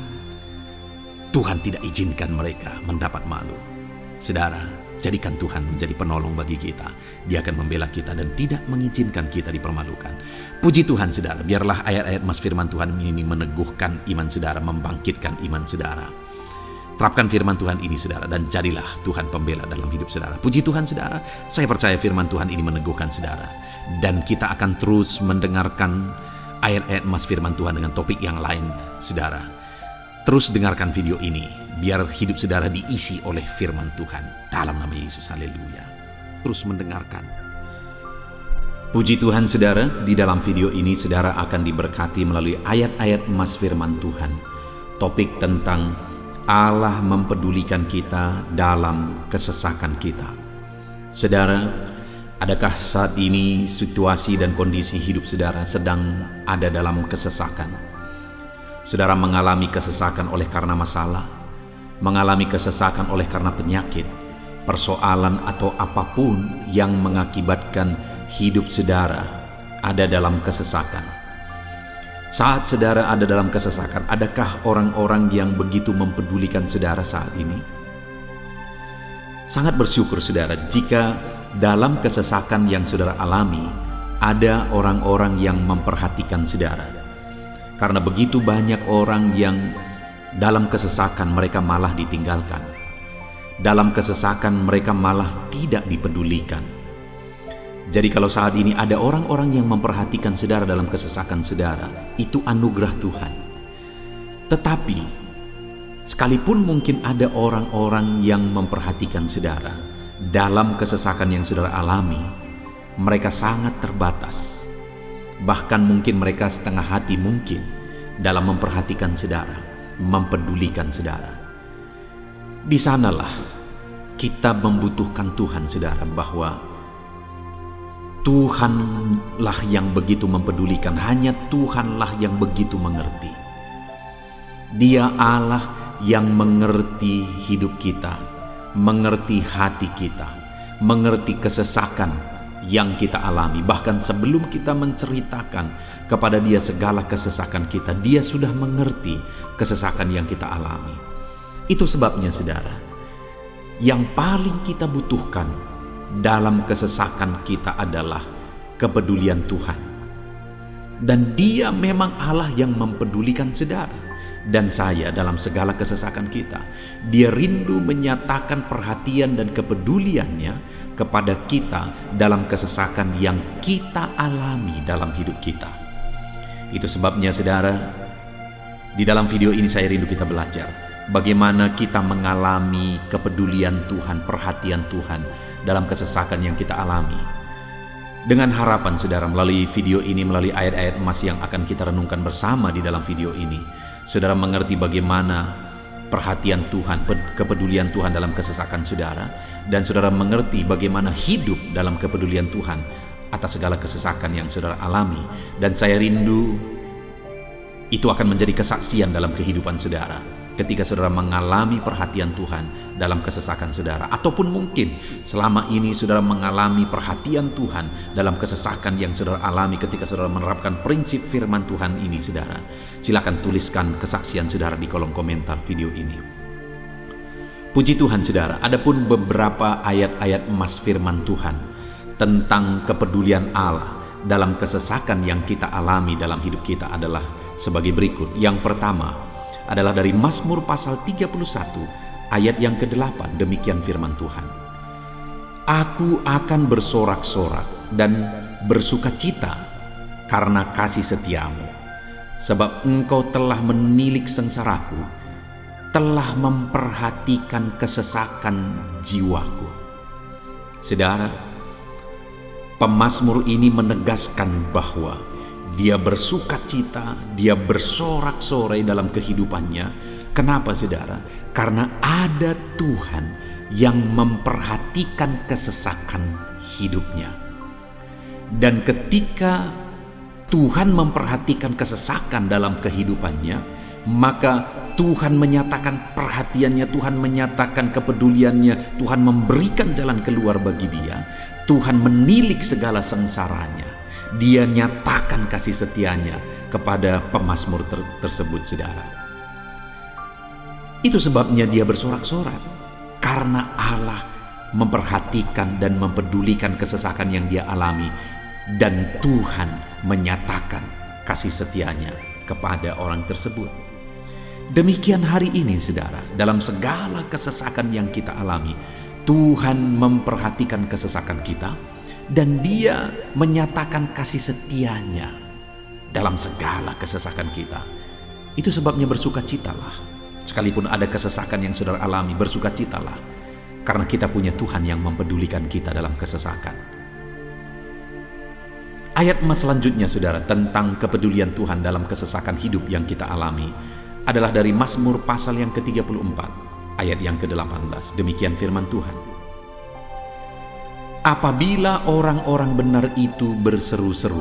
Tuhan tidak izinkan mereka mendapat malu. Saudara, jadikan Tuhan menjadi penolong bagi kita. Dia akan membela kita dan tidak mengizinkan kita dipermalukan. Puji Tuhan saudara, biarlah ayat-ayat mas firman Tuhan ini meneguhkan iman saudara, membangkitkan iman saudara. Terapkan firman Tuhan ini saudara, dan jadilah Tuhan pembela dalam hidup saudara. Puji Tuhan saudara, saya percaya firman Tuhan ini meneguhkan saudara. Dan kita akan terus mendengarkan ayat-ayat mas firman Tuhan dengan topik yang lain saudara. Terus dengarkan video ini, biar hidup saudara diisi oleh firman Tuhan. Dalam nama Yesus, haleluya. Terus mendengarkan. Puji Tuhan saudara, di dalam video ini saudara akan diberkati melalui ayat-ayat mas firman Tuhan. Topik tentang Allah mempedulikan kita dalam kesesakan kita. Saudara, adakah saat ini situasi dan kondisi hidup saudara sedang ada dalam kesesakan? Saudara mengalami kesesakan oleh karena masalah, mengalami kesesakan oleh karena penyakit, persoalan atau apapun yang mengakibatkan hidup saudara ada dalam kesesakan. Saat saudara ada dalam kesesakan, adakah orang-orang yang begitu mempedulikan saudara saat ini? Sangat bersyukur saudara jika dalam kesesakan yang saudara alami ada orang-orang yang memperhatikan saudara. Karena begitu banyak orang yang dalam kesesakan mereka malah ditinggalkan. Dalam kesesakan mereka malah tidak dipedulikan. Jadi kalau saat ini ada orang-orang yang memperhatikan saudara dalam kesesakan saudara, itu anugerah Tuhan. Tetapi sekalipun mungkin ada orang-orang yang memperhatikan saudara dalam kesesakan yang saudara alami, mereka sangat terbatas. Bahkan mungkin mereka setengah hati mungkin dalam memperhatikan saudara, mempedulikan saudara. Di sanalah kita membutuhkan Tuhan saudara, bahwa Tuhanlah yang begitu mempedulikan, hanya Tuhanlah yang begitu mengerti. Dia Allah yang mengerti hidup kita, mengerti hati kita, mengerti kesesakan yang kita alami. Bahkan sebelum kita menceritakan kepada Dia segala kesesakan kita, Dia sudah mengerti kesesakan yang kita alami. Itu sebabnya saudara, yang paling kita butuhkan dalam kesesakan kita adalah kepedulian Tuhan. Dan Dia memang Allah yang mempedulikan saudara dan saya dalam segala kesesakan kita. Dia rindu menyatakan perhatian dan kepeduliannya kepada kita dalam kesesakan yang kita alami dalam hidup kita. Itu sebabnya saudara, di dalam video ini saya rindu kita belajar bagaimana kita mengalami kepedulian Tuhan, perhatian Tuhan dalam kesesakan yang kita alami. Dengan harapan saudara, melalui video ini, melalui ayat-ayat emas yang akan kita renungkan bersama di dalam video ini, saudara mengerti bagaimana perhatian Tuhan, kepedulian Tuhan dalam kesesakan saudara, dan saudara mengerti bagaimana hidup dalam kepedulian Tuhan atas segala kesesakan yang saudara alami. Dan saya rindu itu akan menjadi kesaksian dalam kehidupan saudara ketika saudara mengalami perhatian Tuhan dalam kesesakan saudara, ataupun mungkin selama ini saudara mengalami perhatian Tuhan dalam kesesakan yang saudara alami ketika saudara menerapkan prinsip firman Tuhan ini saudara. Silakan tuliskan kesaksian saudara di kolom komentar video ini. Puji Tuhan saudara, adapun beberapa ayat-ayat emas firman Tuhan tentang kepedulian Allah dalam kesesakan yang kita alami dalam hidup kita adalah sebagai berikut. Yang pertama adalah dari Mazmur pasal 31 ayat yang ke-8. Demikian firman Tuhan. Aku akan bersorak-sorak dan bersukacita karena kasih setiamu, sebab engkau telah menilik sengsaraku, telah memperhatikan kesesakan jiwaku. Saudara, pemazmur ini menegaskan bahwa dia bersukacita, dia bersorak-sorai dalam kehidupannya. Kenapa saudara? Karena ada Tuhan yang memperhatikan kesesakan hidupnya. Dan ketika Tuhan memperhatikan kesesakan dalam kehidupannya, maka Tuhan menyatakan perhatiannya, Tuhan menyatakan kepeduliannya, Tuhan memberikan jalan keluar bagi dia. Tuhan menilik segala sengsaranya. Dia nyatakan kasih setianya kepada pemazmur tersebut saudara. Itu sebabnya dia bersorak-sorak, karena Allah memperhatikan dan mempedulikan kesesakan yang dia alami, dan Tuhan menyatakan kasih setianya kepada orang tersebut. Demikian hari ini saudara, dalam segala kesesakan yang kita alami, Tuhan memperhatikan kesesakan kita, dan Dia menyatakan kasih setianya dalam segala kesesakan kita. Itu sebabnya bersukacitalah. Sekalipun ada kesesakan yang saudara alami, bersukacitalah, karena kita punya Tuhan yang mempedulikan kita dalam kesesakan. Ayat emas selanjutnya saudara tentang kepedulian Tuhan dalam kesesakan hidup yang kita alami adalah dari Mazmur pasal yang ke-34 ayat yang ke-18. Demikian firman Tuhan. Apabila orang-orang benar itu berseru-seru,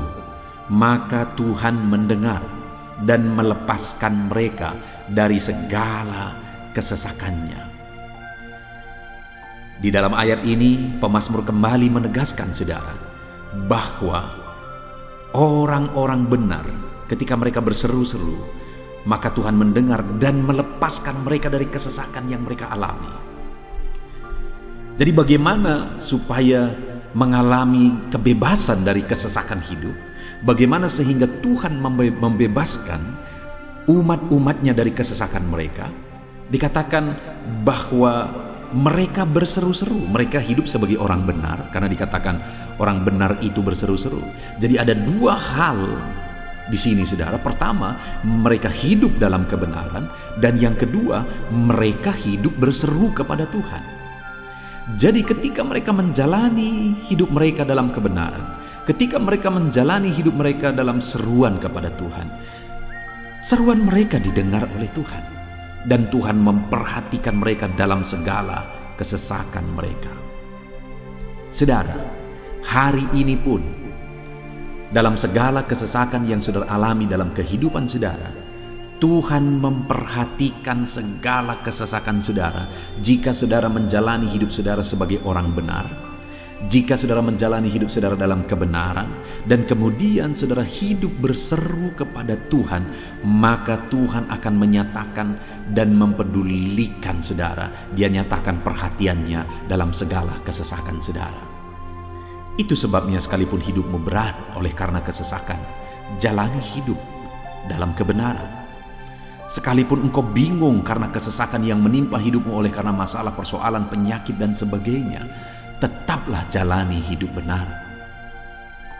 maka Tuhan mendengar dan melepaskan mereka dari segala kesesakannya. Di dalam ayat ini, pemazmur kembali menegaskan, saudara, bahwa orang-orang benar ketika mereka berseru-seru, maka Tuhan mendengar dan melepaskan mereka dari kesesakan yang mereka alami. Jadi bagaimana supaya mengalami kebebasan dari kesesakan hidup? Bagaimana sehingga Tuhan membebaskan umat-umatnya dari kesesakan mereka? Dikatakan bahwa mereka berseru-seru, mereka hidup sebagai orang benar, karena dikatakan orang benar itu berseru-seru. Jadi ada dua hal di sini, saudara. Pertama, mereka hidup dalam kebenaran, dan yang kedua, mereka hidup berseru kepada Tuhan. Jadi ketika mereka menjalani hidup mereka dalam kebenaran, ketika mereka menjalani hidup mereka dalam seruan kepada Tuhan, seruan mereka didengar oleh Tuhan, dan Tuhan memperhatikan mereka dalam segala kesesakan mereka. Saudara, hari ini pun dalam segala kesesakan yang saudara alami dalam kehidupan saudara, Tuhan memperhatikan segala kesesakan saudara. Jika saudara menjalani hidup saudara sebagai orang benar, jika saudara menjalani hidup saudara dalam kebenaran, dan kemudian saudara hidup berseru kepada Tuhan, maka Tuhan akan menyatakan dan mempedulikan saudara. Dia nyatakan perhatiannya dalam segala kesesakan saudara. Itu sebabnya sekalipun hidupmu berat oleh karena kesesakan, jalani hidup dalam kebenaran. Sekalipun engkau bingung karena kesesakan yang menimpa hidupmu oleh karena masalah, persoalan, penyakit dan sebagainya, tetaplah jalani hidup benar.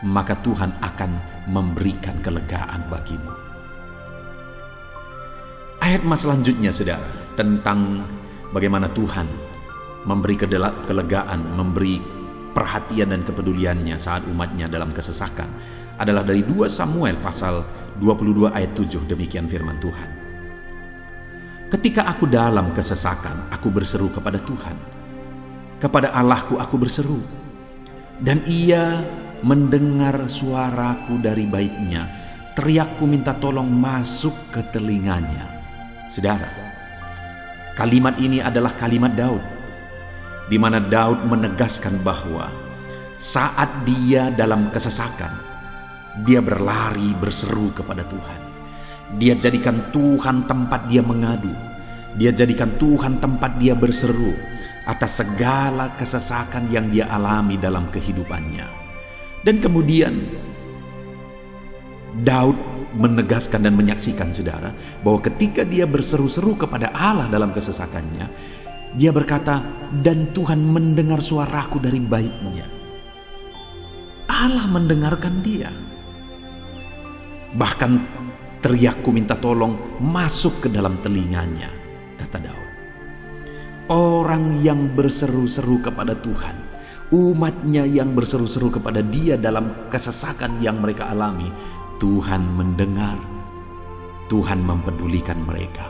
Maka Tuhan akan memberikan kelegaan bagimu. Ayat selanjutnya, saudara, tentang bagaimana Tuhan memberi kelegaan, memberi perhatian dan kepeduliannya saat umatnya dalam kesesakan, adalah dari 2 Samuel pasal 22 ayat 7. Demikian firman Tuhan. Ketika aku dalam kesesakan, aku berseru kepada Tuhan. Kepada Allahku aku berseru, dan Ia mendengar suaraku dari baitnya. Teriakku minta tolong masuk ke telinganya. Saudara, kalimat ini adalah kalimat Daud, di mana Daud menegaskan bahwa saat dia dalam kesesakan, dia berlari berseru kepada Tuhan. Dia jadikan Tuhan tempat dia mengadu. Dia jadikan Tuhan tempat dia berseru atas segala kesesakan yang dia alami dalam kehidupannya. Dan kemudian Daud menegaskan dan menyaksikan, saudara, bahwa ketika dia berseru-seru kepada Allah dalam kesesakannya, dia berkata, dan Tuhan mendengar suaraku dari baitnya. Allah mendengarkan dia. Bahkan teriakku minta tolong masuk ke dalam telinganya, kata Daud. Orang yang berseru-seru kepada Tuhan, umatnya yang berseru-seru kepada dia dalam kesesakan yang mereka alami, Tuhan mendengar, Tuhan mempedulikan mereka.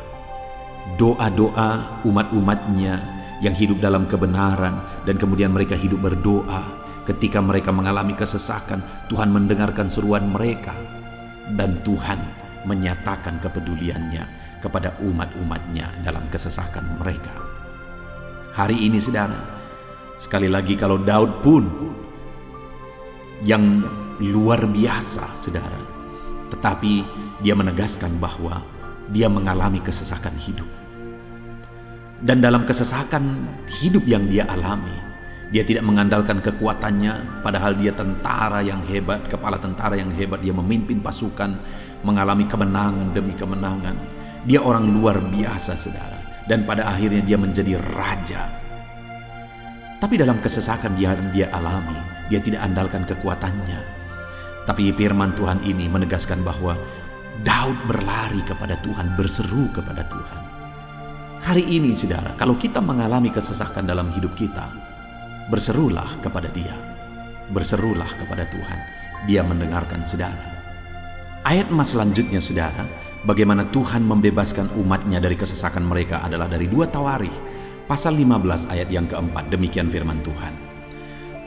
Doa-doa umat-umatnya yang hidup dalam kebenaran, dan kemudian mereka hidup berdoa ketika mereka mengalami kesesakan, Tuhan mendengarkan seruan mereka, dan Tuhan menyatakan kepeduliannya kepada umat-umatnya dalam kesesakan mereka. Hari ini, saudara, sekali lagi, kalau Daud pun yang luar biasa, saudara, tetapi dia menegaskan bahwa dia mengalami kesesakan hidup. Dan dalam kesesakan hidup yang dia alami, dia tidak mengandalkan kekuatannya, padahal dia tentara yang hebat, kepala tentara yang hebat. Dia memimpin pasukan, mengalami kemenangan demi kemenangan. Dia orang luar biasa, saudara. Dan pada akhirnya dia menjadi raja. Tapi dalam kesesakan dia alami, dia tidak andalkan kekuatannya. Tapi firman Tuhan ini menegaskan bahwa Daud berlari kepada Tuhan, berseru kepada Tuhan. Hari ini, saudara, kalau kita mengalami kesesakan dalam hidup kita, berserulah kepada Dia, berserulah kepada Tuhan. Dia mendengarkan saudara. Ayat selanjutnya, saudara, bagaimana Tuhan membebaskan umatnya dari kesesakan mereka adalah dari 2 Tawarikh pasal 15 ayat yang keempat. Demikian firman Tuhan.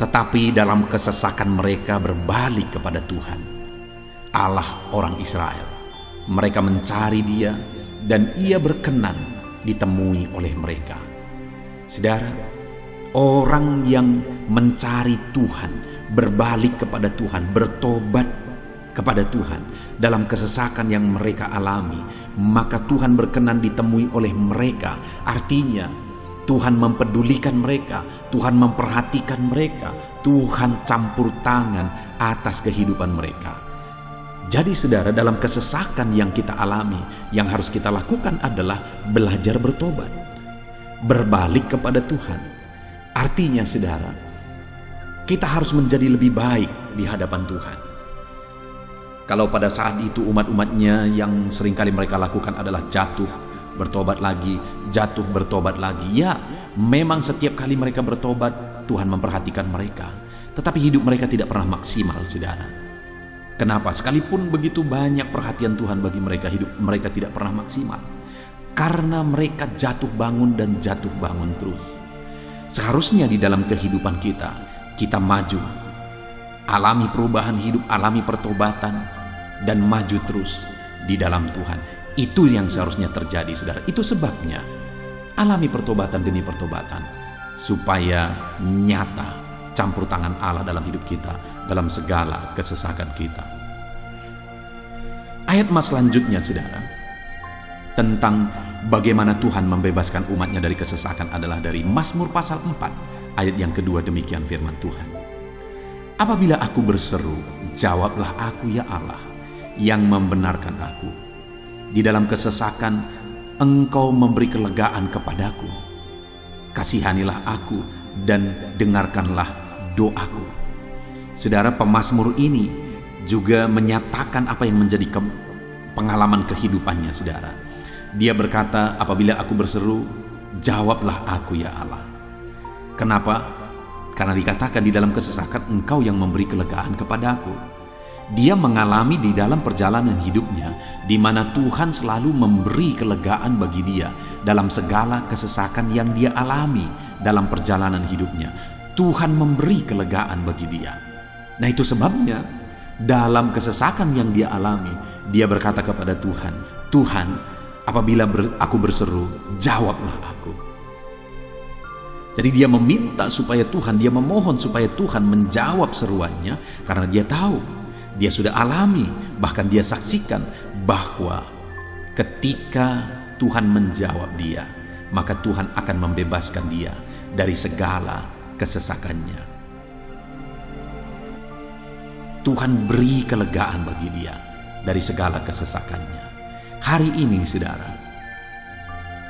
Tetapi dalam kesesakan mereka berbalik kepada Tuhan, Allah orang Israel. Mereka mencari Dia, dan Ia berkenan ditemui oleh mereka. Saudara, Orang yang mencari Tuhan, berbalik kepada Tuhan, bertobat kepada Tuhan dalam kesesakan yang mereka alami, maka Tuhan berkenan ditemui oleh mereka. Artinya Tuhan mempedulikan mereka, Tuhan memperhatikan mereka, Tuhan campur tangan atas kehidupan mereka. Jadi saudara, dalam kesesakan yang kita alami, yang harus kita lakukan adalah belajar bertobat, berbalik kepada Tuhan. Artinya saudara, kita harus menjadi lebih baik di hadapan Tuhan. Kalau pada saat itu umat-umatnya yang seringkali mereka lakukan adalah jatuh, bertobat lagi, jatuh, bertobat lagi. Ya, memang setiap kali mereka bertobat, Tuhan memperhatikan mereka. Tetapi hidup mereka tidak pernah maksimal, saudara. Kenapa? Sekalipun begitu banyak perhatian Tuhan bagi mereka, hidup mereka tidak pernah maksimal. Karena mereka jatuh bangun dan jatuh bangun terus. Seharusnya di dalam kehidupan kita maju, alami perubahan hidup, alami pertobatan, dan maju terus di dalam Tuhan. Itu yang seharusnya terjadi, saudara. Itu sebabnya alami pertobatan demi pertobatan, supaya nyata campur tangan Allah dalam hidup kita, dalam segala kesesakan kita. Ayat mas selanjutnya, saudara, tentang bagaimana Tuhan membebaskan umatnya dari kesesakan adalah dari Mazmur pasal 4 ayat yang kedua. Demikian firman Tuhan. Apabila aku berseru, jawablah aku ya Allah, yang membenarkan aku. Di dalam kesesakan Engkau memberi kelegaan kepadaku. Kasihanilah aku dan dengarkanlah doaku. Saudara, pemazmur ini juga menyatakan apa yang menjadi pengalaman kehidupannya, saudara. Dia berkata, apabila aku berseru, jawablah aku ya Allah. Kenapa? Karena dikatakan di dalam kesesakan Engkau yang memberi kelegaan kepadaku. Dia mengalami di dalam perjalanan hidupnya, di mana Tuhan selalu memberi kelegaan bagi dia dalam segala kesesakan yang dia alami dalam perjalanan hidupnya. Tuhan memberi kelegaan bagi dia. Nah, itu sebabnya dalam kesesakan yang dia alami, dia berkata kepada Tuhan, Tuhan, apabila aku berseru, jawablah aku. Jadi dia meminta supaya Tuhan, dia memohon supaya Tuhan menjawab seruannya, karena dia tahu, dia sudah alami, bahkan dia saksikan bahwa ketika Tuhan menjawab dia, maka Tuhan akan membebaskan dia dari segala kesesakannya. Tuhan beri kelegaan bagi dia dari segala kesesakannya. Hari ini, saudara,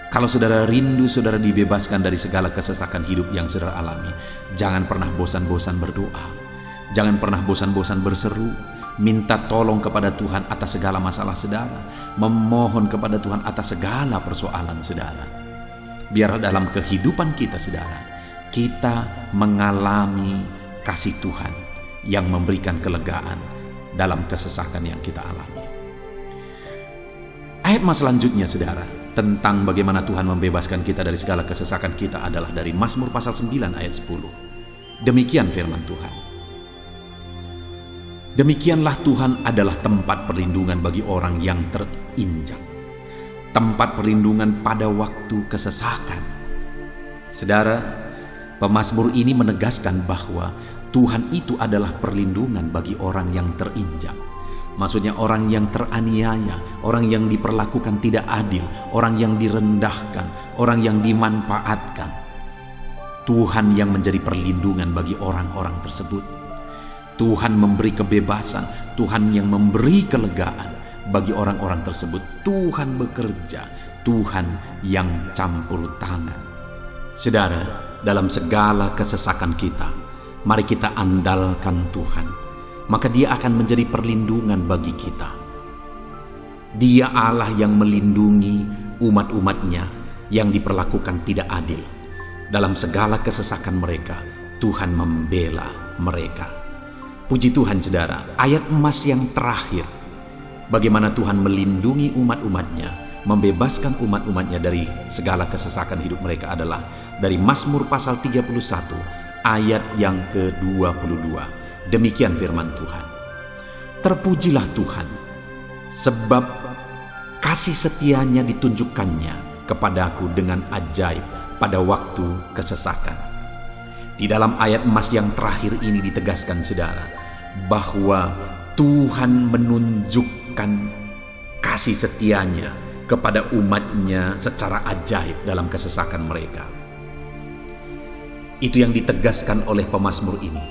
kalau saudara rindu saudara dibebaskan dari segala kesesakan hidup yang saudara alami, jangan pernah bosan-bosan berdoa. Jangan pernah bosan-bosan berseru, minta tolong kepada Tuhan atas segala masalah saudara, memohon kepada Tuhan atas segala persoalan saudara. Biar dalam kehidupan kita, saudara, kita mengalami kasih Tuhan yang memberikan kelegaan dalam kesesakan yang kita alami. Ayat mas selanjutnya, saudara, tentang bagaimana Tuhan membebaskan kita dari segala kesesakan kita adalah dari Mazmur pasal 9 ayat 10. Demikian firman Tuhan. Demikianlah Tuhan adalah tempat perlindungan bagi orang yang terinjak, tempat perlindungan pada waktu kesesakan. Saudara, pemazmur ini menegaskan bahwa Tuhan itu adalah perlindungan bagi orang yang terinjak. Maksudnya orang yang teraniaya, orang yang diperlakukan tidak adil, orang yang direndahkan, orang yang dimanfaatkan. Tuhan yang menjadi perlindungan bagi orang-orang tersebut. Tuhan memberi kebebasan, Tuhan yang memberi kelegaan bagi orang-orang tersebut. Tuhan bekerja, Tuhan yang campur tangan. Saudara, dalam segala kesesakan kita, mari kita andalkan Tuhan. Maka dia akan menjadi perlindungan bagi kita. Dia Allah yang melindungi umat-umatnya yang diperlakukan tidak adil. Dalam segala kesesakan mereka, Tuhan membela mereka. Puji Tuhan, saudara, ayat emas yang terakhir, bagaimana Tuhan melindungi umat-umatnya, membebaskan umat-umatnya dari segala kesesakan hidup mereka adalah dari Mazmur pasal 31 ayat yang ke-22. Demikian firman Tuhan. Terpujilah Tuhan, sebab kasih setianya ditunjukkannya kepadaku dengan ajaib pada waktu kesesakan. Di dalam ayat emas yang terakhir ini ditegaskan saudara, bahwa Tuhan menunjukkan kasih setianya kepada umatnya secara ajaib dalam kesesakan mereka. Itu yang ditegaskan oleh pemazmur ini.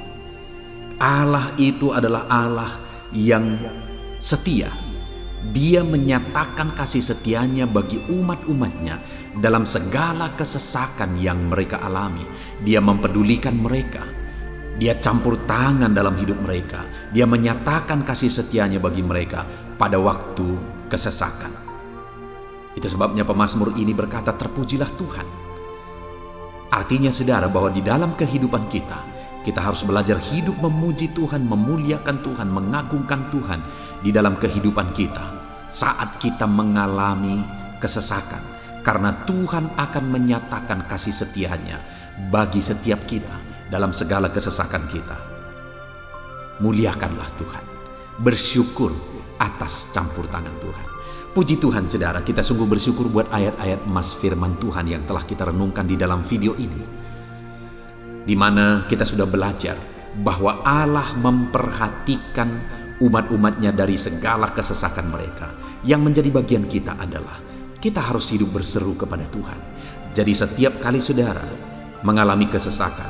Allah itu adalah Allah yang setia. Dia menyatakan kasih setianya bagi umat-umatnya dalam segala kesesakan yang mereka alami. Dia mempedulikan mereka. Dia campur tangan dalam hidup mereka. Dia menyatakan kasih setianya bagi mereka pada waktu kesesakan. Itu sebabnya pemazmur ini berkata, terpujilah Tuhan. Artinya saudara, bahwa di dalam kehidupan kita harus belajar hidup memuji Tuhan, memuliakan Tuhan, mengagungkan Tuhan di dalam kehidupan kita saat kita mengalami kesesakan. Karena Tuhan akan menyatakan kasih setianya bagi setiap kita dalam segala kesesakan kita. Muliakanlah Tuhan, bersyukur atas campur tangan Tuhan. Puji Tuhan saudara, kita sungguh bersyukur buat ayat-ayat emas firman Tuhan yang telah kita renungkan di dalam video ini, di mana kita sudah belajar bahwa Allah memperhatikan umat-umatnya dari segala kesesakan mereka. Yang menjadi bagian kita adalah kita harus hidup berseru kepada Tuhan. Jadi setiap kali saudara mengalami kesesakan,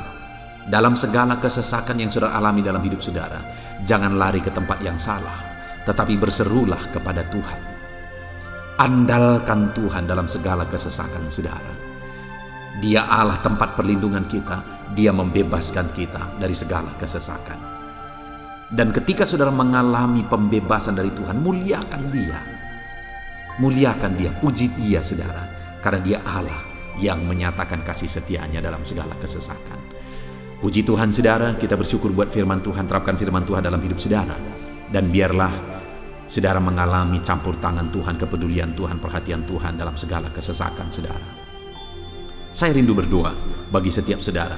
dalam segala kesesakan yang saudara alami dalam hidup saudara, jangan lari ke tempat yang salah, tetapi berserulah kepada Tuhan. Andalkan Tuhan dalam segala kesesakan saudara. Dia Allah tempat perlindungan kita. Dia membebaskan kita dari segala kesesakan. Dan ketika saudara mengalami pembebasan dari Tuhan, muliakan Dia. Muliakan Dia, puji Dia saudara. Karena Dia Allah yang menyatakan kasih setianya dalam segala kesesakan. Puji Tuhan saudara, kita bersyukur buat firman Tuhan. Terapkan firman Tuhan dalam hidup saudara. Dan biarlah saudara mengalami campur tangan Tuhan, kepedulian Tuhan, perhatian Tuhan dalam segala kesesakan saudara. Saya rindu berdoa bagi setiap saudara.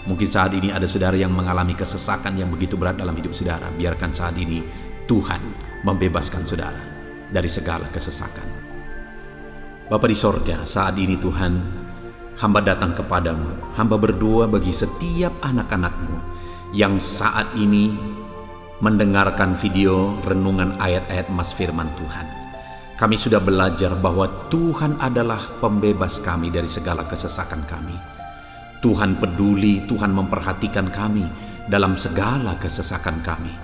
Mungkin saat ini ada saudara yang mengalami kesesakan yang begitu berat dalam hidup saudara. Biarkan saat ini Tuhan membebaskan saudara dari segala kesesakan. Bapa di sorga, saat ini Tuhan, hamba datang kepadamu. Hamba berdoa bagi setiap anak-anak-Mu yang saat ini mendengarkan video renungan ayat-ayat emas firman Tuhan. Kami sudah belajar bahwa Tuhan adalah pembebas kami dari segala kesesakan kami. Tuhan peduli, Tuhan memperhatikan kami dalam segala kesesakan kami.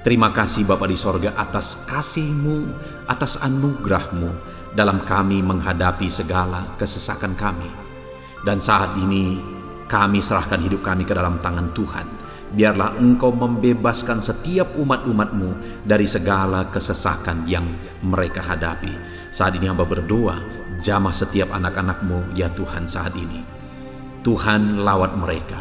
Terima kasih Bapa di sorga atas kasih-Mu, atas anugerah-Mu dalam kami menghadapi segala kesesakan kami. Dan saat ini kami serahkan hidup kami ke dalam tangan Tuhan. Biarlah Engkau membebaskan setiap umat-umat-Mu dari segala kesesakan yang mereka hadapi. Saat ini hamba berdoa, jamah setiap anak-anak-Mu ya Tuhan saat ini. Tuhan lawat mereka,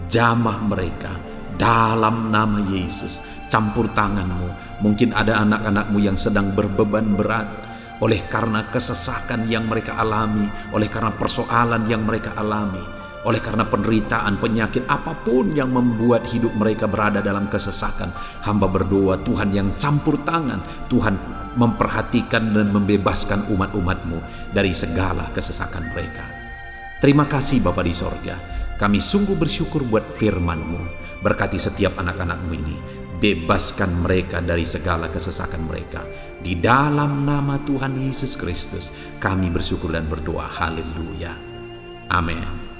jamah mereka dalam nama Yesus. Campur tangan-Mu. Mungkin ada anak-anak-Mu yang sedang berbeban berat oleh karena kesesakan yang mereka alami, oleh karena persoalan yang mereka alami, oleh karena penderitaan, penyakit, apapun yang membuat hidup mereka berada dalam kesesakan. Hamba berdoa Tuhan yang campur tangan, Tuhan memperhatikan dan membebaskan umat-umat-Mu dari segala kesesakan mereka. Terima kasih Bapa di sorga. Kami sungguh bersyukur buat firman-Mu. Berkati setiap anak-anak-Mu ini. Bebaskan mereka dari segala kesesakan mereka. Di dalam nama Tuhan Yesus Kristus kami bersyukur dan berdoa. Haleluya. Amin.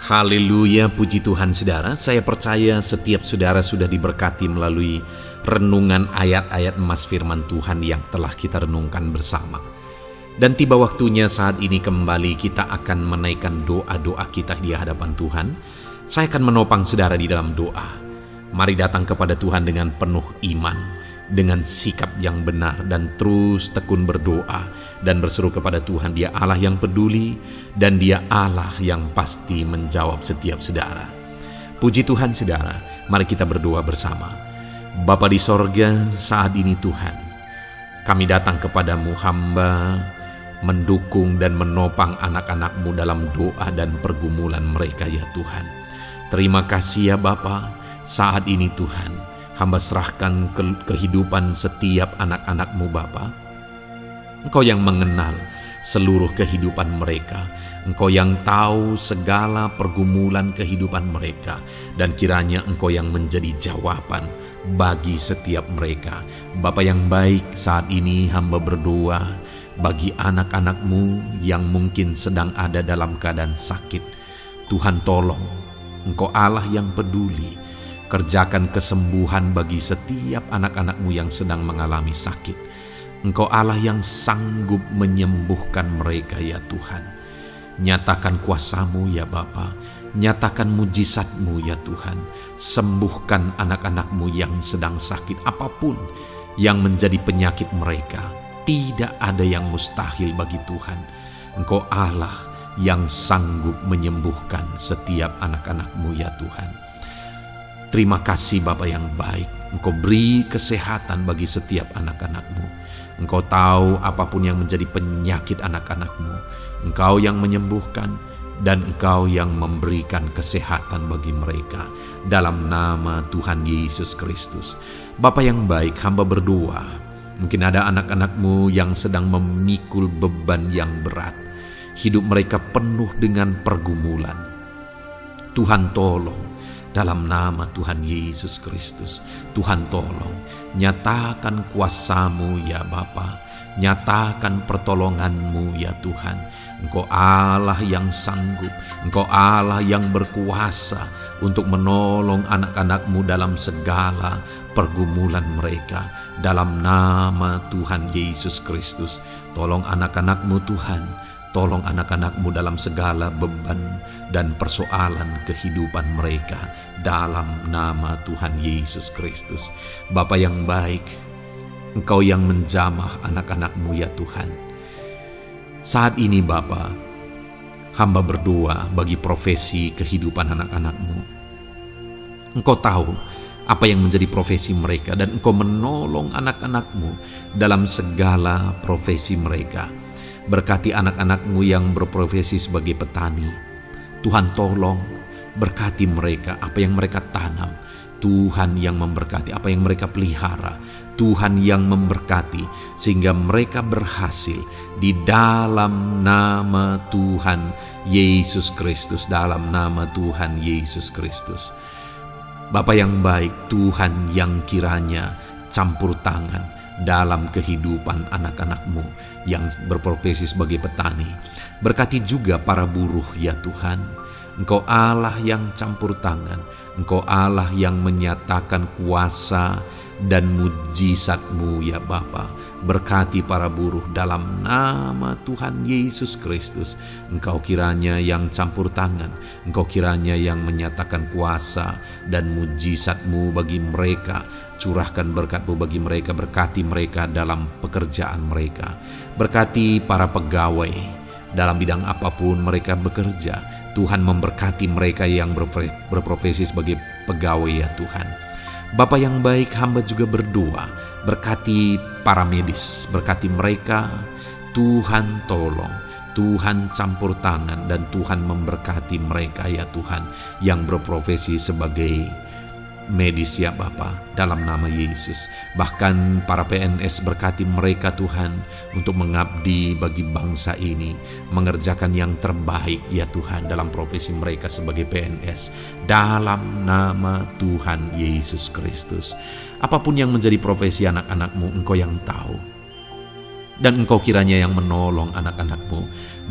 Haleluya, puji Tuhan saudara. Saya percaya setiap saudara sudah diberkati melalui renungan ayat-ayat emas firman Tuhan yang telah kita renungkan bersama. Dan tiba waktunya saat ini kembali kita akan menaikkan doa-doa kita di hadapan Tuhan. Saya akan menopang saudara di dalam doa. Mari datang kepada Tuhan dengan penuh iman, dengan sikap yang benar, dan terus tekun berdoa dan berseru kepada Tuhan. Dia Allah yang peduli dan Dia Allah yang pasti menjawab setiap saudara. Puji Tuhan saudara, mari kita berdoa bersama. Bapa di sorga, saat ini Tuhan, kami datang kepadamu, hamba mendukung dan menopang anak-anak-Mu dalam doa dan pergumulan mereka ya Tuhan. Terima kasih ya Bapa. Saat ini Tuhan, hamba serahkan kehidupan setiap anak-anak-Mu Bapa. Engkau yang mengenal seluruh kehidupan mereka. Engkau yang tahu segala pergumulan kehidupan mereka. Dan kiranya Engkau yang menjadi jawaban bagi setiap mereka. Bapa yang baik, saat ini hamba berdoa bagi anak-anak-Mu yang mungkin sedang ada dalam keadaan sakit. Tuhan tolong, Engkau Allah yang peduli. Kerjakan kesembuhan bagi setiap anak-anak-Mu yang sedang mengalami sakit. Engkau Allah yang sanggup menyembuhkan mereka ya Tuhan. Nyatakan kuasa-Mu ya Bapa. Nyatakan mujizat-Mu ya Tuhan. Sembuhkan anak-anak-Mu yang sedang sakit. Apapun yang menjadi penyakit mereka, tidak ada yang mustahil bagi Tuhan. Engkau Allah yang sanggup menyembuhkan setiap anak-anak-Mu ya Tuhan. Terima kasih Bapa yang baik. Engkau beri kesehatan bagi setiap anak-anak-Mu. Engkau tahu apapun yang menjadi penyakit anak-anak-Mu. Engkau yang menyembuhkan dan Engkau yang memberikan kesehatan bagi mereka. Dalam nama Tuhan Yesus Kristus. Bapa yang baik, hamba berdoa. Mungkin ada anak-anak-Mu yang sedang memikul beban yang berat. Hidup mereka penuh dengan pergumulan. Tuhan tolong. Dalam nama Tuhan Yesus Kristus, Tuhan tolong, nyatakan kuasa-Mu ya Bapa, nyatakan pertolongan-Mu ya Tuhan. Engkau Allah yang sanggup, Engkau Allah yang berkuasa untuk menolong anak-anak-Mu dalam segala pergumulan mereka. Dalam nama Tuhan Yesus Kristus, tolong anak-anak-Mu Tuhan. Tolong anak-anak-Mu dalam segala beban dan persoalan kehidupan mereka. Dalam nama Tuhan Yesus Kristus. Bapa yang baik, Engkau yang menjamah anak-anak-Mu ya Tuhan. Saat ini Bapa, hamba berdoa bagi profesi kehidupan anak-anak-Mu. Engkau tahu apa yang menjadi profesi mereka dan Engkau menolong anak-anak-Mu dalam segala profesi mereka. Berkati anak-anak-Mu yang berprofesi sebagai petani. Tuhan tolong berkati mereka, apa yang mereka tanam. Tuhan yang memberkati apa yang mereka pelihara. Tuhan yang memberkati sehingga mereka berhasil di dalam nama Tuhan Yesus Kristus. Dalam nama Tuhan Yesus Kristus. Bapa yang baik, Tuhan yang kiranya campur tangan dalam kehidupan anak-anak-Mu yang berprofesi sebagai petani. Berkati juga para buruh ya Tuhan. Engkau Allah yang campur tangan. Engkau Allah yang menyatakan kuasa dan mujizat-Mu ya Bapa. Berkati para buruh dalam nama Tuhan Yesus Kristus. Engkau kiranya yang campur tangan. Engkau kiranya yang menyatakan kuasa dan mujizat-Mu bagi mereka. Curahkan berkat-Mu bagi mereka. Berkati mereka dalam pekerjaan mereka. Berkati para pegawai dalam bidang apapun mereka bekerja. Tuhan memberkati mereka yang berprofesi sebagai pegawai ya Tuhan. Bapa yang baik, hamba juga berdoa, berkati para medis, berkati mereka. Tuhan tolong, Tuhan campur tangan, dan Tuhan memberkati mereka ya Tuhan yang berprofesi sebagai medis ya Bapa, dalam nama Yesus. Bahkan para PNS, berkati mereka Tuhan untuk mengabdi bagi bangsa ini, mengerjakan yang terbaik ya Tuhan dalam profesi mereka sebagai PNS, dalam nama Tuhan Yesus Kristus. Apapun yang menjadi profesi anak-anak-Mu, Engkau yang tahu. Dan Engkau kiranya yang menolong anak-anak-Mu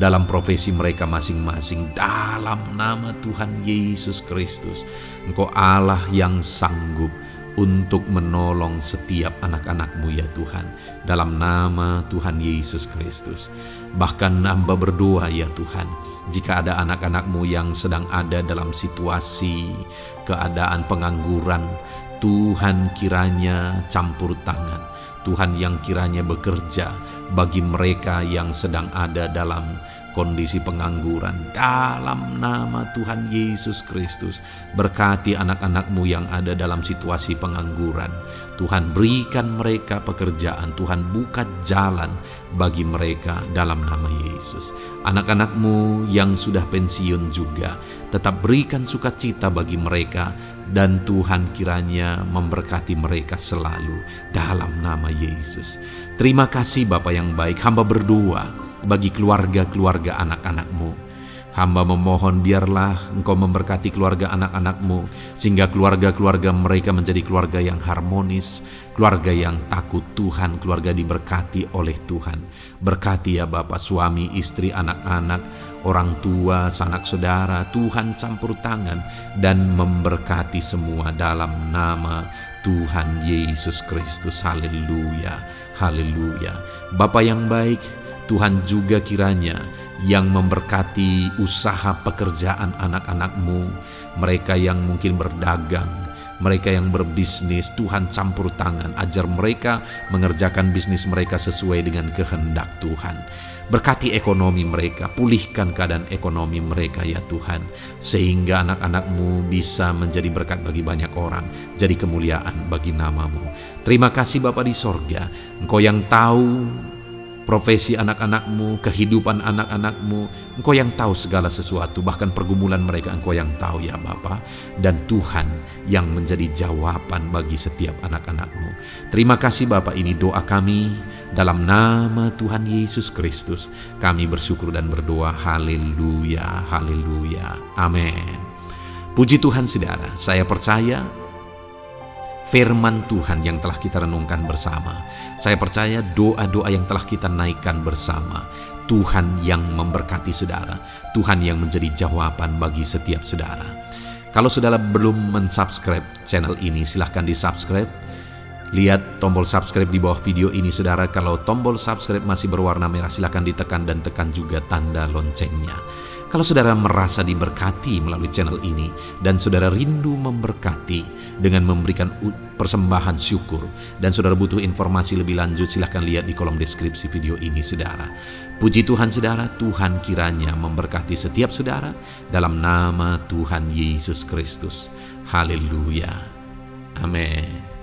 dalam profesi mereka masing-masing. Dalam nama Tuhan Yesus Kristus, Engkau Allah yang sanggup untuk menolong setiap anak-anak-Mu ya Tuhan. Dalam nama Tuhan Yesus Kristus. Bahkan hamba berdoa ya Tuhan, jika ada anak-anak-Mu yang sedang ada dalam situasi keadaan pengangguran, Tuhan kiranya campur tangan. Tuhan yang kiranya bekerja bagi mereka yang sedang ada dalam kondisi pengangguran. Dalam nama Tuhan Yesus Kristus, berkati anak-anak-Mu yang ada dalam situasi pengangguran. Tuhan berikan mereka pekerjaan, Tuhan buka jalan bagi mereka dalam nama Yesus. Anak-anak-Mu yang sudah pensiun juga, tetap berikan sukacita bagi mereka, dan Tuhan kiranya memberkati mereka selalu dalam nama Yesus. Terima kasih Bapa yang baik, hamba berdoa bagi keluarga-keluarga anak-anak-Mu. Hamba memohon biarlah Engkau memberkati keluarga anak-anak-Mu, sehingga keluarga-keluarga mereka menjadi keluarga yang harmonis, keluarga yang takut Tuhan, keluarga diberkati oleh Tuhan. Berkati ya Bapa, suami, istri, anak-anak, orang tua, sanak saudara, Tuhan campur tangan dan memberkati semua dalam nama Tuhan Yesus Kristus. Haleluya, haleluya. Bapa yang baik, Tuhan juga kiranya yang memberkati usaha pekerjaan anak-anak-Mu, mereka yang mungkin berdagang, mereka yang berbisnis. Tuhan campur tangan, ajar mereka mengerjakan bisnis mereka sesuai dengan kehendak Tuhan. Berkati ekonomi mereka, pulihkan keadaan ekonomi mereka ya Tuhan, sehingga anak-anak-Mu bisa menjadi berkat bagi banyak orang, jadi kemuliaan bagi nama-Mu. Terima kasih Bapa di sorga, Engkau yang tahu profesi anak-anak-Mu, kehidupan anak-anak-Mu. Engkau yang tahu segala sesuatu, bahkan pergumulan mereka Engkau yang tahu ya Bapa. Dan Tuhan yang menjadi jawaban bagi setiap anak-anak-Mu. Terima kasih Bapa, ini doa kami dalam nama Tuhan Yesus Kristus. Kami bersyukur dan berdoa. Haleluya, haleluya, amin. Puji Tuhan saudara, saya percaya firman Tuhan yang telah kita renungkan bersama, saya percaya doa-doa yang telah kita naikkan bersama, Tuhan yang memberkati saudara, Tuhan yang menjadi jawaban bagi setiap saudara. Kalau saudara belum mensubscribe channel ini, silahkan di-subscribe. Lihat tombol subscribe di bawah video ini saudara. Kalau tombol subscribe masih berwarna merah, silahkan ditekan dan tekan juga tanda loncengnya. Kalau saudara merasa diberkati melalui channel ini dan saudara rindu memberkati dengan memberikan persembahan syukur, dan saudara butuh informasi lebih lanjut, silahkan lihat di kolom deskripsi video ini saudara. Puji Tuhan saudara, Tuhan kiranya memberkati setiap saudara dalam nama Tuhan Yesus Kristus. Haleluya, amin.